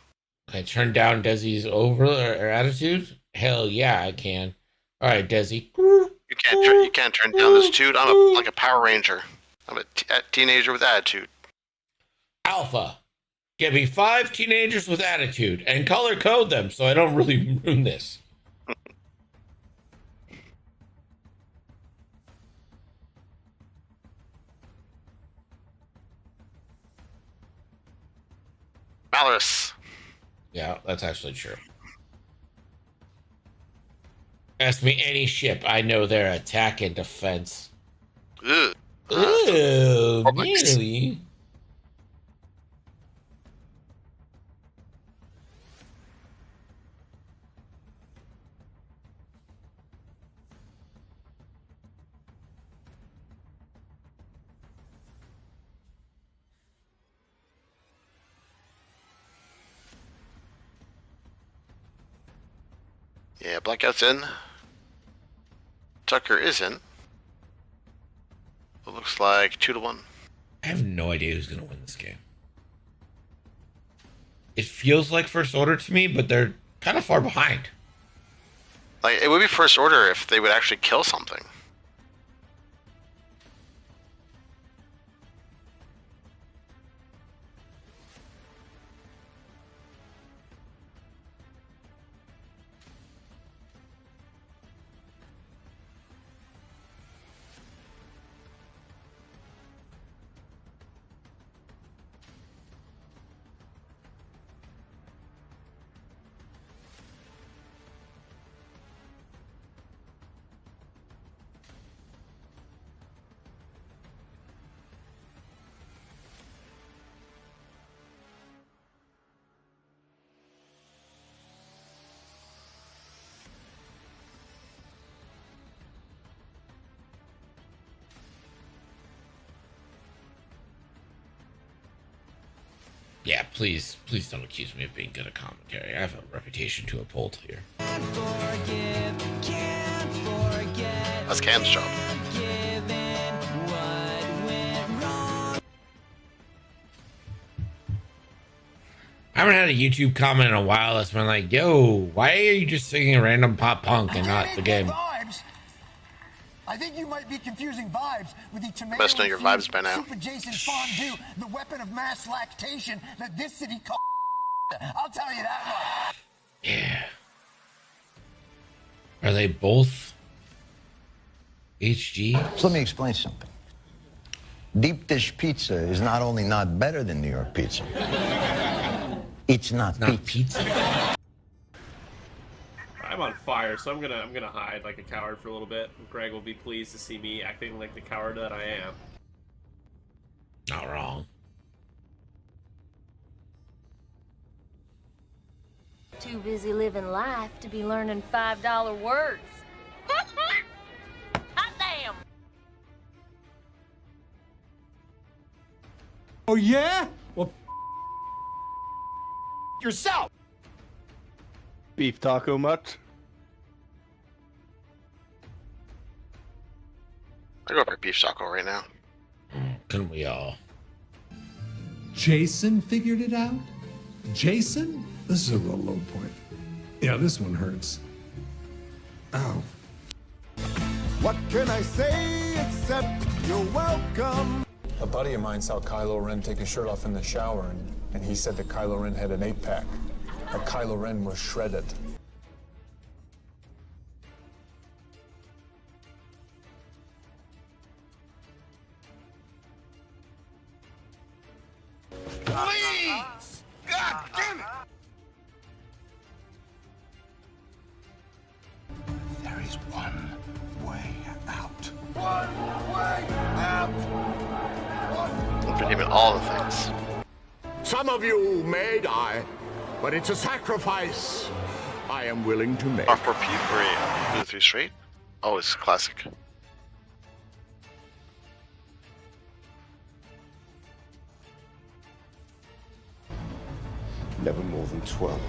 Speaker 1: Can I turn down Desi's over or attitude? Hell yeah, I can. All right, Desi.
Speaker 3: You can't turn down this dude. I'm like a Power Ranger. I'm a teenager with attitude.
Speaker 1: Alpha. Give me 5 teenagers with attitude and color code them so I don't really ruin this.
Speaker 3: Malorus.
Speaker 1: Yeah, that's actually true. Ask me any ship. I know their attack and defense.
Speaker 3: Ugh.
Speaker 1: Ooh, really?
Speaker 3: Yeah, Blackout's in. Tucker is in. It looks like 2-1.
Speaker 1: I have no idea who's going to win this game. It feels like First Order to me, but they're kind of far behind.
Speaker 3: Like, it would be First Order if they would actually kill something.
Speaker 1: Yeah, please don't accuse me of being good at commentary. I have a reputation to uphold here.
Speaker 3: That's Cam's job.
Speaker 1: I haven't had a YouTube comment in a while that's been like, yo, why are you just singing random pop punk and not the game?
Speaker 5: I think you might be confusing vibes with the tomato
Speaker 3: Best know your vibes by now.
Speaker 5: Super Jason fondue, the weapon of mass lactation that this city calls. I'll tell you that much.
Speaker 1: Yeah. Are they both HG?
Speaker 6: So let me explain something. Deep dish pizza is not only not better than New York pizza, it's not pizza.
Speaker 7: I'm on fire, so I'm gonna hide like a coward for a little bit. Greg will be pleased to see me acting like the coward that I am.
Speaker 1: Not wrong.
Speaker 8: Too busy living life to be learning $5 words. Hot damn!
Speaker 5: Oh yeah? Well, yourself.
Speaker 9: Beef taco much?
Speaker 3: I go for beef taco right now.
Speaker 1: Couldn't we all?
Speaker 10: Jason figured it out? Jason? This is a real low point. Yeah, this one hurts. Ow.
Speaker 2: What can I say except you're welcome?
Speaker 11: A buddy of mine saw Kylo Ren take his shirt off in the shower, and he said that Kylo Ren had an 8-pack. That Kylo Ren was shredded.
Speaker 2: Please! God damn it! There is one
Speaker 3: Give me all the things.
Speaker 2: Some of you may die, but it's a sacrifice I am willing to make.
Speaker 3: R4P for a 3 straight. Oh, it's classic.
Speaker 2: Never more than 12.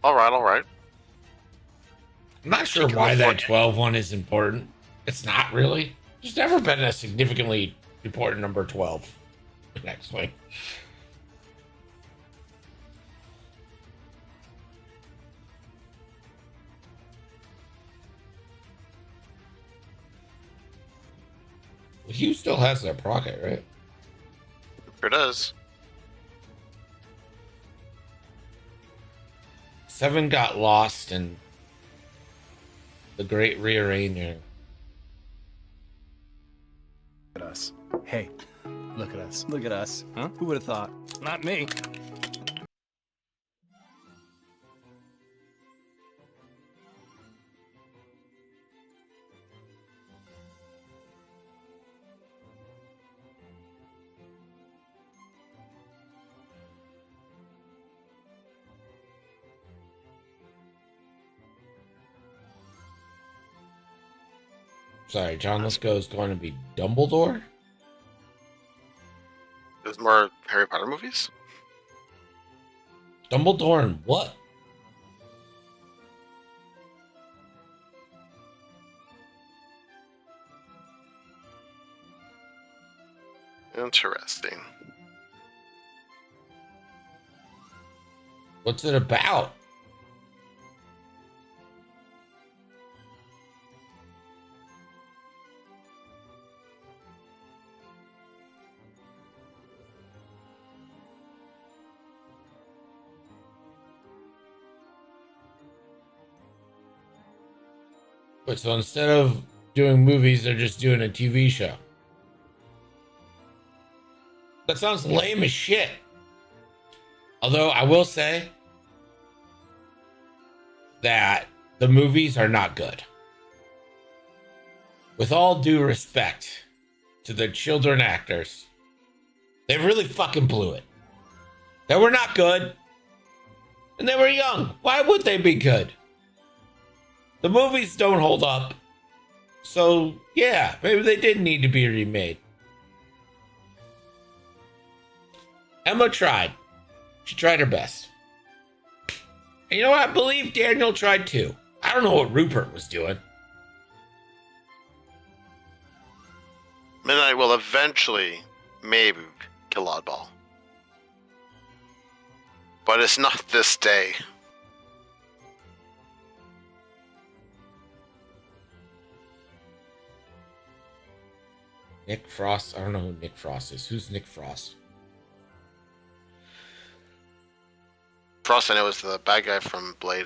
Speaker 3: All right.
Speaker 1: I'm not sure why that 12 one is important. It's not really. There's never been a significantly important number 12 in X-Wing. Hugh still has that rocket, right?
Speaker 3: Sure does.
Speaker 1: 7 got lost in the Great Rearranging.
Speaker 9: Look at us. Hey, look at us. Look at us. Huh? Who would have thought? Not me.
Speaker 1: Sorry, John Lithgow is going to be Dumbledore?
Speaker 3: There's more Harry Potter movies?
Speaker 1: Dumbledore and what?
Speaker 3: Interesting.
Speaker 1: What's it about? Wait, so instead of doing movies, they're just doing a TV show. That sounds lame as shit. Although I will say that the movies are not good. With all due respect to the children actors, they really fucking blew it. They were not good. And they were young. Why would they be good? The movies don't hold up. So, yeah, maybe they did need to be remade. Emma tried. She tried her best. And you know what? I believe Daniel tried too. I don't know what Rupert was doing.
Speaker 3: Midnight will eventually, maybe, kill Oddball. But it's not this day.
Speaker 1: Nick Frost. I don't know who Nick Frost is. Who's Nick Frost?
Speaker 3: Frost, I know, is the bad guy from Blade.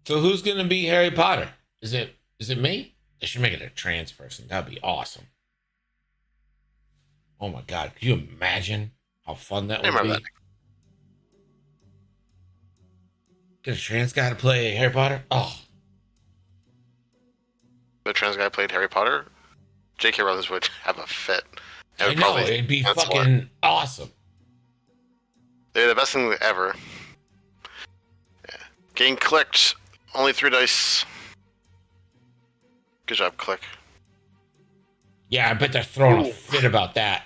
Speaker 1: So who's gonna be Harry Potter? Is it me? They should make it a trans person. That'd be awesome. Oh my god, can you imagine how fun that would be?
Speaker 3: That.
Speaker 1: Get a trans guy to play Harry Potter? Oh.
Speaker 3: The trans guy played Harry Potter? J.K. Rowling would have a fit.
Speaker 1: I know, it'd be fucking awesome.
Speaker 3: They're the best thing ever. Yeah. Game clicked. Only 3 dice. Good job, Click.
Speaker 1: Yeah, I bet they're throwing a fit about that.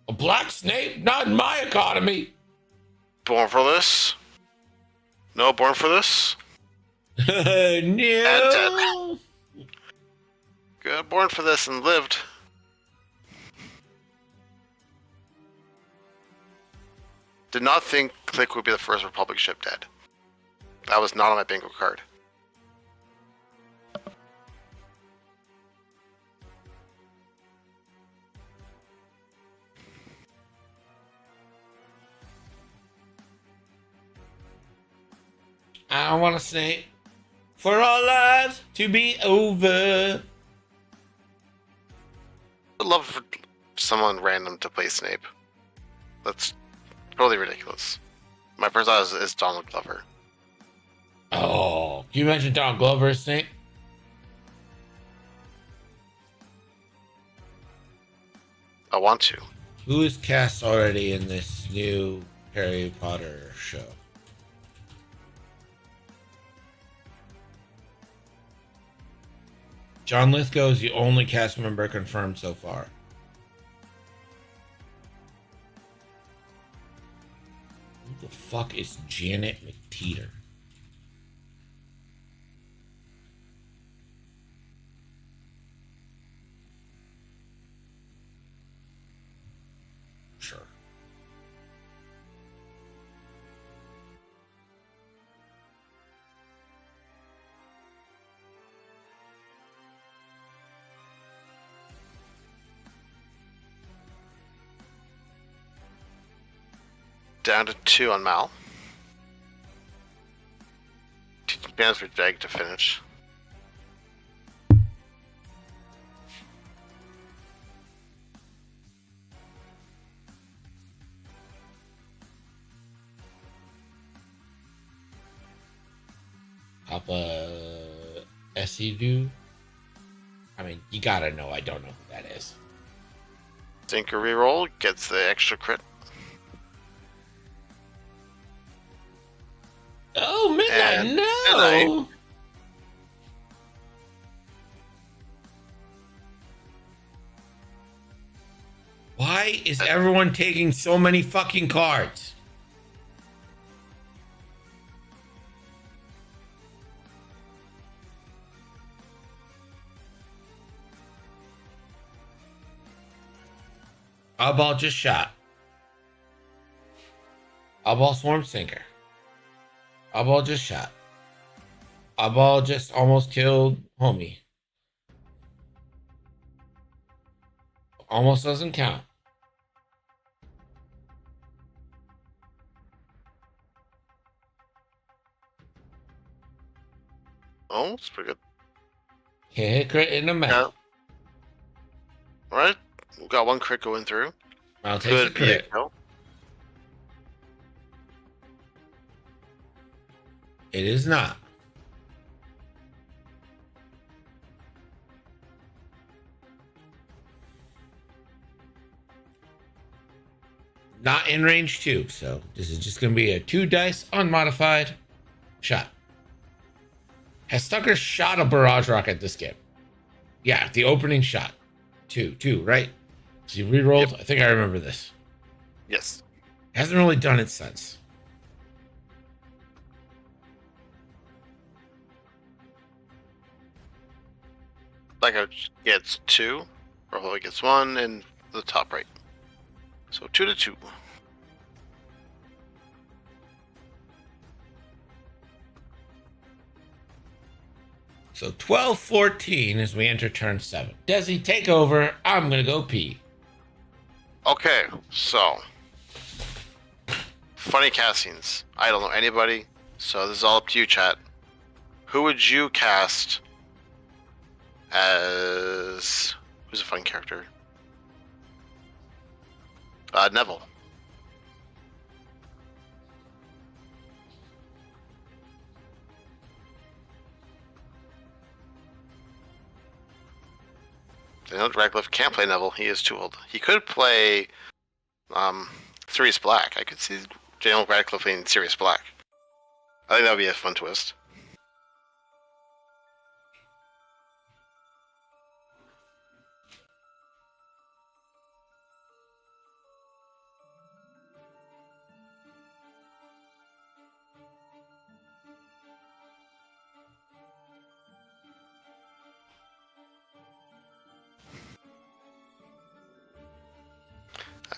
Speaker 1: A black snake? Not in my economy.
Speaker 3: Born for this? No, born for this?
Speaker 1: No.
Speaker 3: And dead. Good, born for this and lived. Did not think Click would be the first Republic ship dead. That was not on my bingo card.
Speaker 1: I want to say, for our lives to be over.
Speaker 3: would love for someone random to play Snape. That's totally ridiculous. My first thought is Donald Glover.
Speaker 1: Oh, can you imagine Donald Glover as Snape?
Speaker 3: I want to.
Speaker 1: Who is cast already in this new Harry Potter show? John Lithgow is the only cast member confirmed so far. Who the fuck is Janet McTeeter? Sure.
Speaker 3: Down to 2 on Mal. Teaching bands for Jag to finish.
Speaker 1: Papa Esidu? I mean, you gotta know I don't know who that is.
Speaker 3: Tinker reroll gets the extra crit.
Speaker 1: Oh, Midnight,
Speaker 3: And
Speaker 1: no!
Speaker 3: Midnight.
Speaker 1: Why is everyone taking so many fucking cards? Eyeball just shot. Eyeball Swarm Sinker. Eyeball just shot. Eyeball just almost killed homie. Almost doesn't count.
Speaker 3: Oh, it's pretty good.
Speaker 1: Hit crit in the mouth.
Speaker 3: Yeah. Alright, we got 1 crit going through.
Speaker 1: I'll take the crit.
Speaker 3: Kill.
Speaker 1: It is not. Not in range 2, so this is just going to be a 2 dice unmodified shot. Has Tucker shot a barrage rocket this game? Yeah, the opening shot. 2, right? So you rerolled? Yep. I think I remember this.
Speaker 3: Yes.
Speaker 1: Hasn't really done it since.
Speaker 3: Gets 2. Roholic gets 1 in the top right. So 2 to 2.
Speaker 1: So 12-14 as we enter turn 7. Desi, take over. I'm gonna go pee.
Speaker 3: Okay, so funny castings. I don't know anybody, so this is all up to you, chat. Who would you cast as who's a fun character? Neville. Daniel Radcliffe can't play Neville. He is too old. He could play Sirius Black. I could see Daniel Radcliffe playing Sirius Black. I think that would be a fun twist.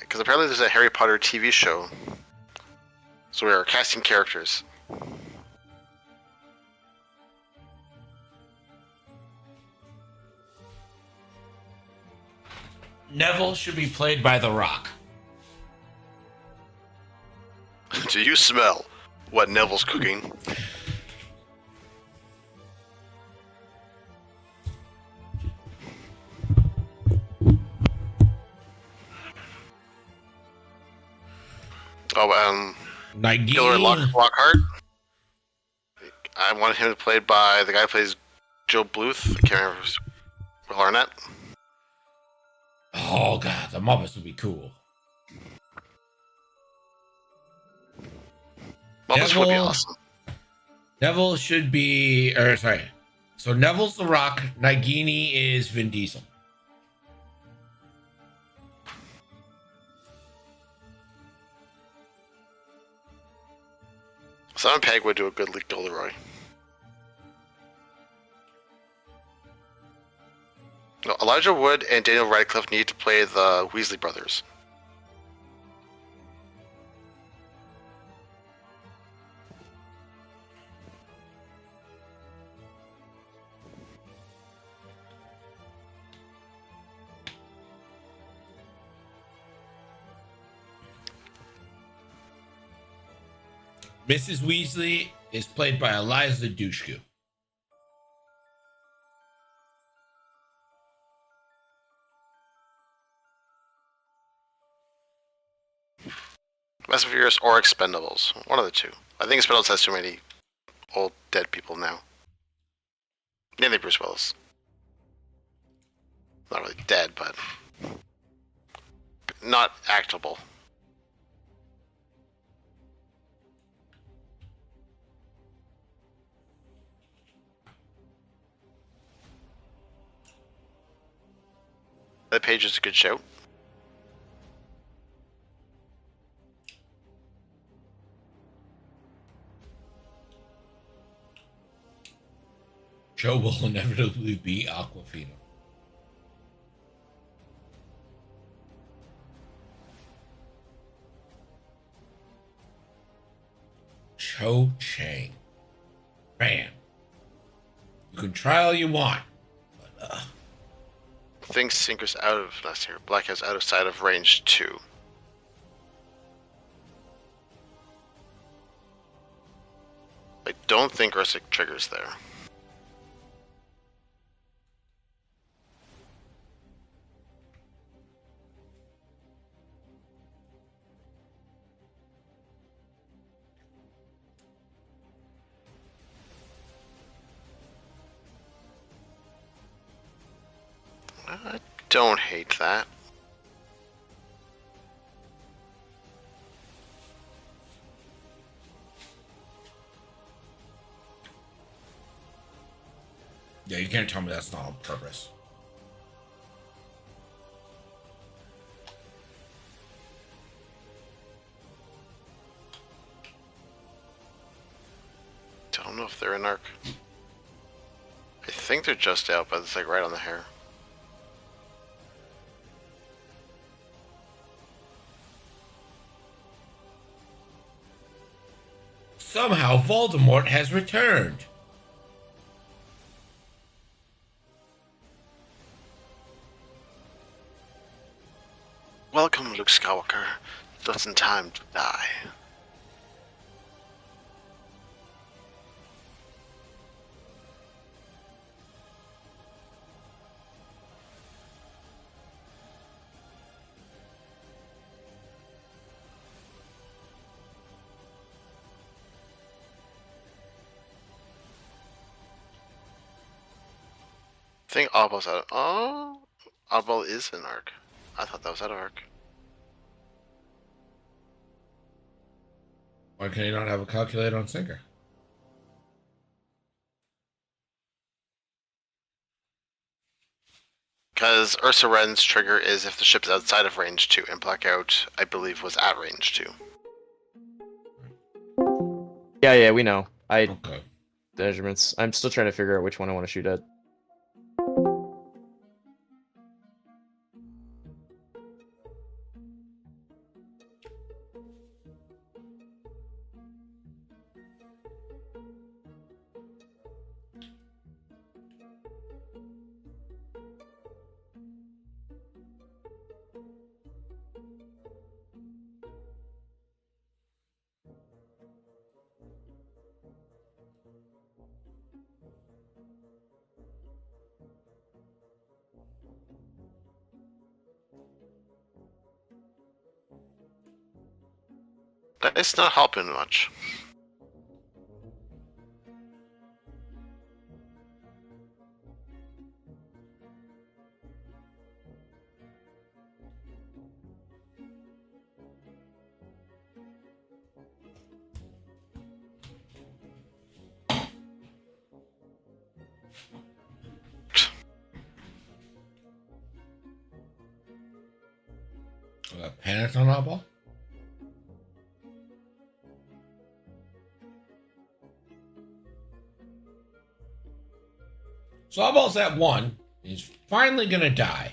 Speaker 3: Because apparently there's a Harry Potter TV show. So we are casting characters.
Speaker 1: Neville should be played by The Rock.
Speaker 3: Do you smell what Neville's cooking? Gilbert Lockhart. I want him played by the guy who plays Joe Bluth. I can't remember. Will Arnett.
Speaker 1: Oh god, the Muppets would be cool.
Speaker 3: Muppets would be awesome.
Speaker 1: Neville should be, or sorry. So Neville's The Rock. Nagini is Vin Diesel.
Speaker 3: Simon Pegg would do a good Gilderoy. No, Elijah Wood and Daniel Radcliffe need to play the Weasley brothers.
Speaker 1: Mrs. Weasley is played by Eliza Dushku.
Speaker 3: Fast and Furious or Expendables. One of the two. I think Expendables has too many old dead people now. Mainly Bruce Willis. Not really dead, but not actable. That page is a good show.
Speaker 1: Joe will inevitably be Aquafina. Cho Chang. Man. You can try all you want. But,
Speaker 3: Think Sinker's out of last year. Black has out of sight of range 2. I don't think Ursic triggers there. I don't hate that.
Speaker 1: yeah, you can't tell me that's not on purpose.
Speaker 3: Don't know if they're in arc. I think they're just out, but it's like right on the hair.
Speaker 1: Somehow Voldemort has returned.
Speaker 3: Welcome, Luke Skywalker. Just in time to die. I think Oddball's out of... Oh! Oddball is in arc. I thought that was out of arc.
Speaker 1: Why can you not have a calculator on Sinker?
Speaker 3: Because Ursa Wren's trigger is if the ship's outside of range 2, and Blackout, I believe, was at range 2.
Speaker 4: Yeah, we know.
Speaker 1: Okay.
Speaker 4: The measurements. I'm still trying to figure out which one I want to shoot at.
Speaker 3: It's not helping much.
Speaker 1: Panicked on Oddball? So Oddball's at 1. He's finally gonna die.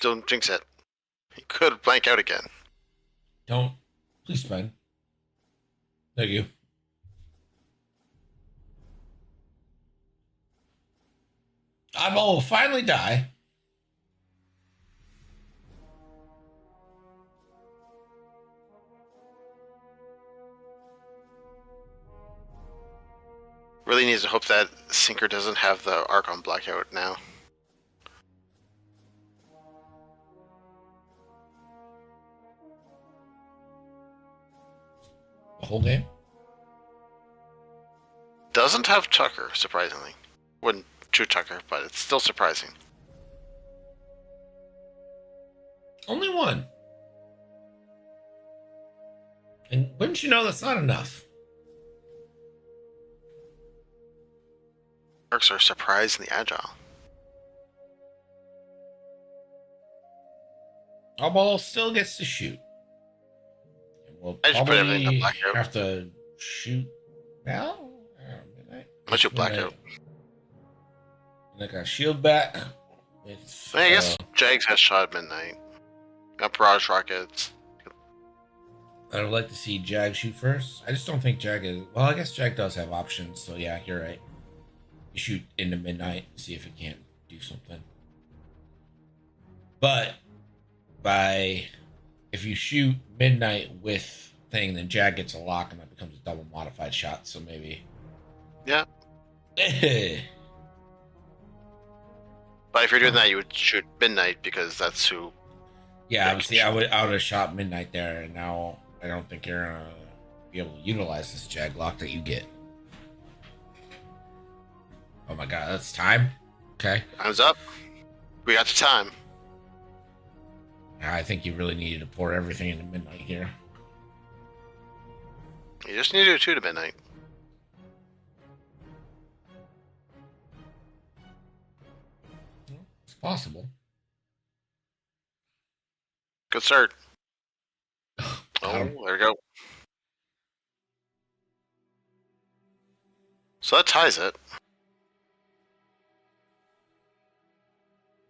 Speaker 3: Don't jinx it. He could blank out again.
Speaker 1: Don't. Please spend. Thank you. Oddball will finally die.
Speaker 3: Really needs to hope that Sinker doesn't have the arc on blackout now.
Speaker 1: The whole game?
Speaker 3: Doesn't have Tucker, surprisingly. Wouldn't shoot Tucker, but it's still surprising.
Speaker 1: Only 1. And wouldn't you know that's not enough?
Speaker 3: Arcs are surprisingly agile.
Speaker 1: Oddball still gets to shoot. And we'll
Speaker 3: I just put everything
Speaker 1: probably
Speaker 3: in blackout.
Speaker 1: have to shoot now.
Speaker 3: Let's shoot blackout.
Speaker 1: And I got shield back. It's,
Speaker 3: I guess Jags has shot at midnight. Got barrage rockets.
Speaker 1: I would like to see Jag shoot first. I just don't think Jag is. Well, I guess Jag does have options. So yeah, you're right. You shoot into midnight, see if it can't do something. But if you shoot midnight with thing, then Jag gets a lock, and that becomes a double modified shot. So maybe.
Speaker 3: Yeah. But if you're doing that, you would shoot midnight because that's who.
Speaker 1: Yeah, obviously, I would have shot midnight there, and now I don't think you're gonna be able to utilize this Jag lock that you get. Oh my god, that's time. Okay.
Speaker 3: Time's up. We got the time.
Speaker 1: I think you really needed to pour everything into midnight here.
Speaker 3: You just need to do 2 to midnight.
Speaker 1: It's possible.
Speaker 3: Good start. Oh, there we go. So that ties it.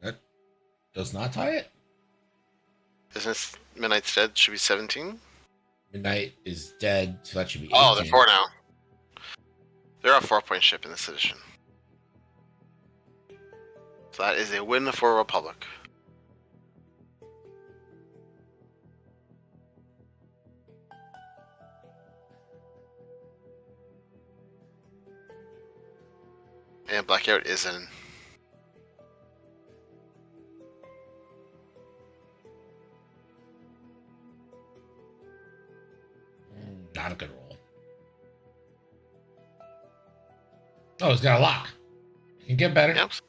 Speaker 1: That does not tie it?
Speaker 3: Isn't Midnight's dead? Should be 17?
Speaker 1: Midnight is dead, so that should be 18.
Speaker 3: Oh, they're 4 now. They're a 4-point ship in this edition. So that is a win for Republic. And Blackout is in.
Speaker 1: Not a good roll. Oh, it's got a lock. It can get better.
Speaker 3: Yep. It's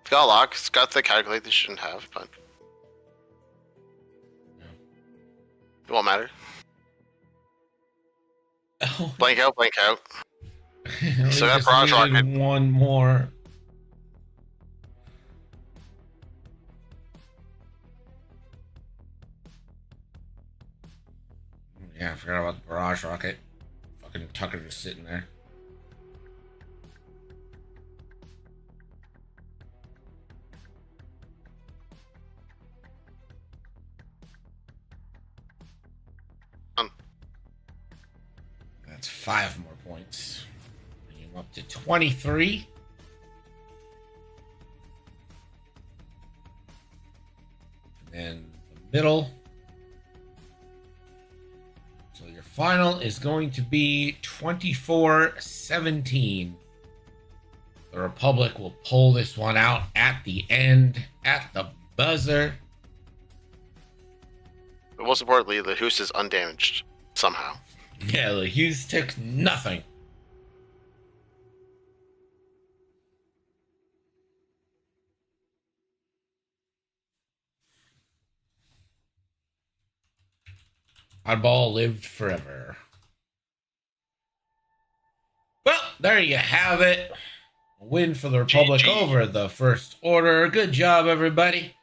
Speaker 3: got a lock. It's got the calculate they shouldn't have, but it won't matter.
Speaker 1: Oh.
Speaker 3: Blank out, blank out.
Speaker 1: So
Speaker 3: got barrage rocket.
Speaker 1: One more. Yeah, I forgot about the barrage rocket. Fucking Tucker just sitting there. That's 5 more points. Bring him up to 23. And then the middle. So your final is going to be 24-17. The Republic will pull this one out at the end, at the buzzer.
Speaker 3: But most importantly, the Hughes is undamaged somehow.
Speaker 1: Yeah, the Hughes took nothing. Oddball lived forever. Well, there you have it. A win for the Republic over the First Order. Good job, everybody.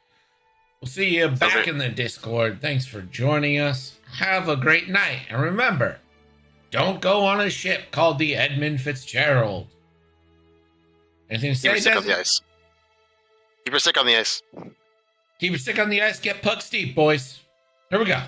Speaker 1: We'll see you back in the Discord. Thanks for joining us. Have a great night. And remember, don't go on a ship called the Edmund Fitzgerald. Anything to say,
Speaker 3: Keep your stick on
Speaker 1: Desmond?
Speaker 3: the ice. Keep your stick on the ice.
Speaker 1: Keep your stick on the ice. Get pucks deep, boys. Here we go.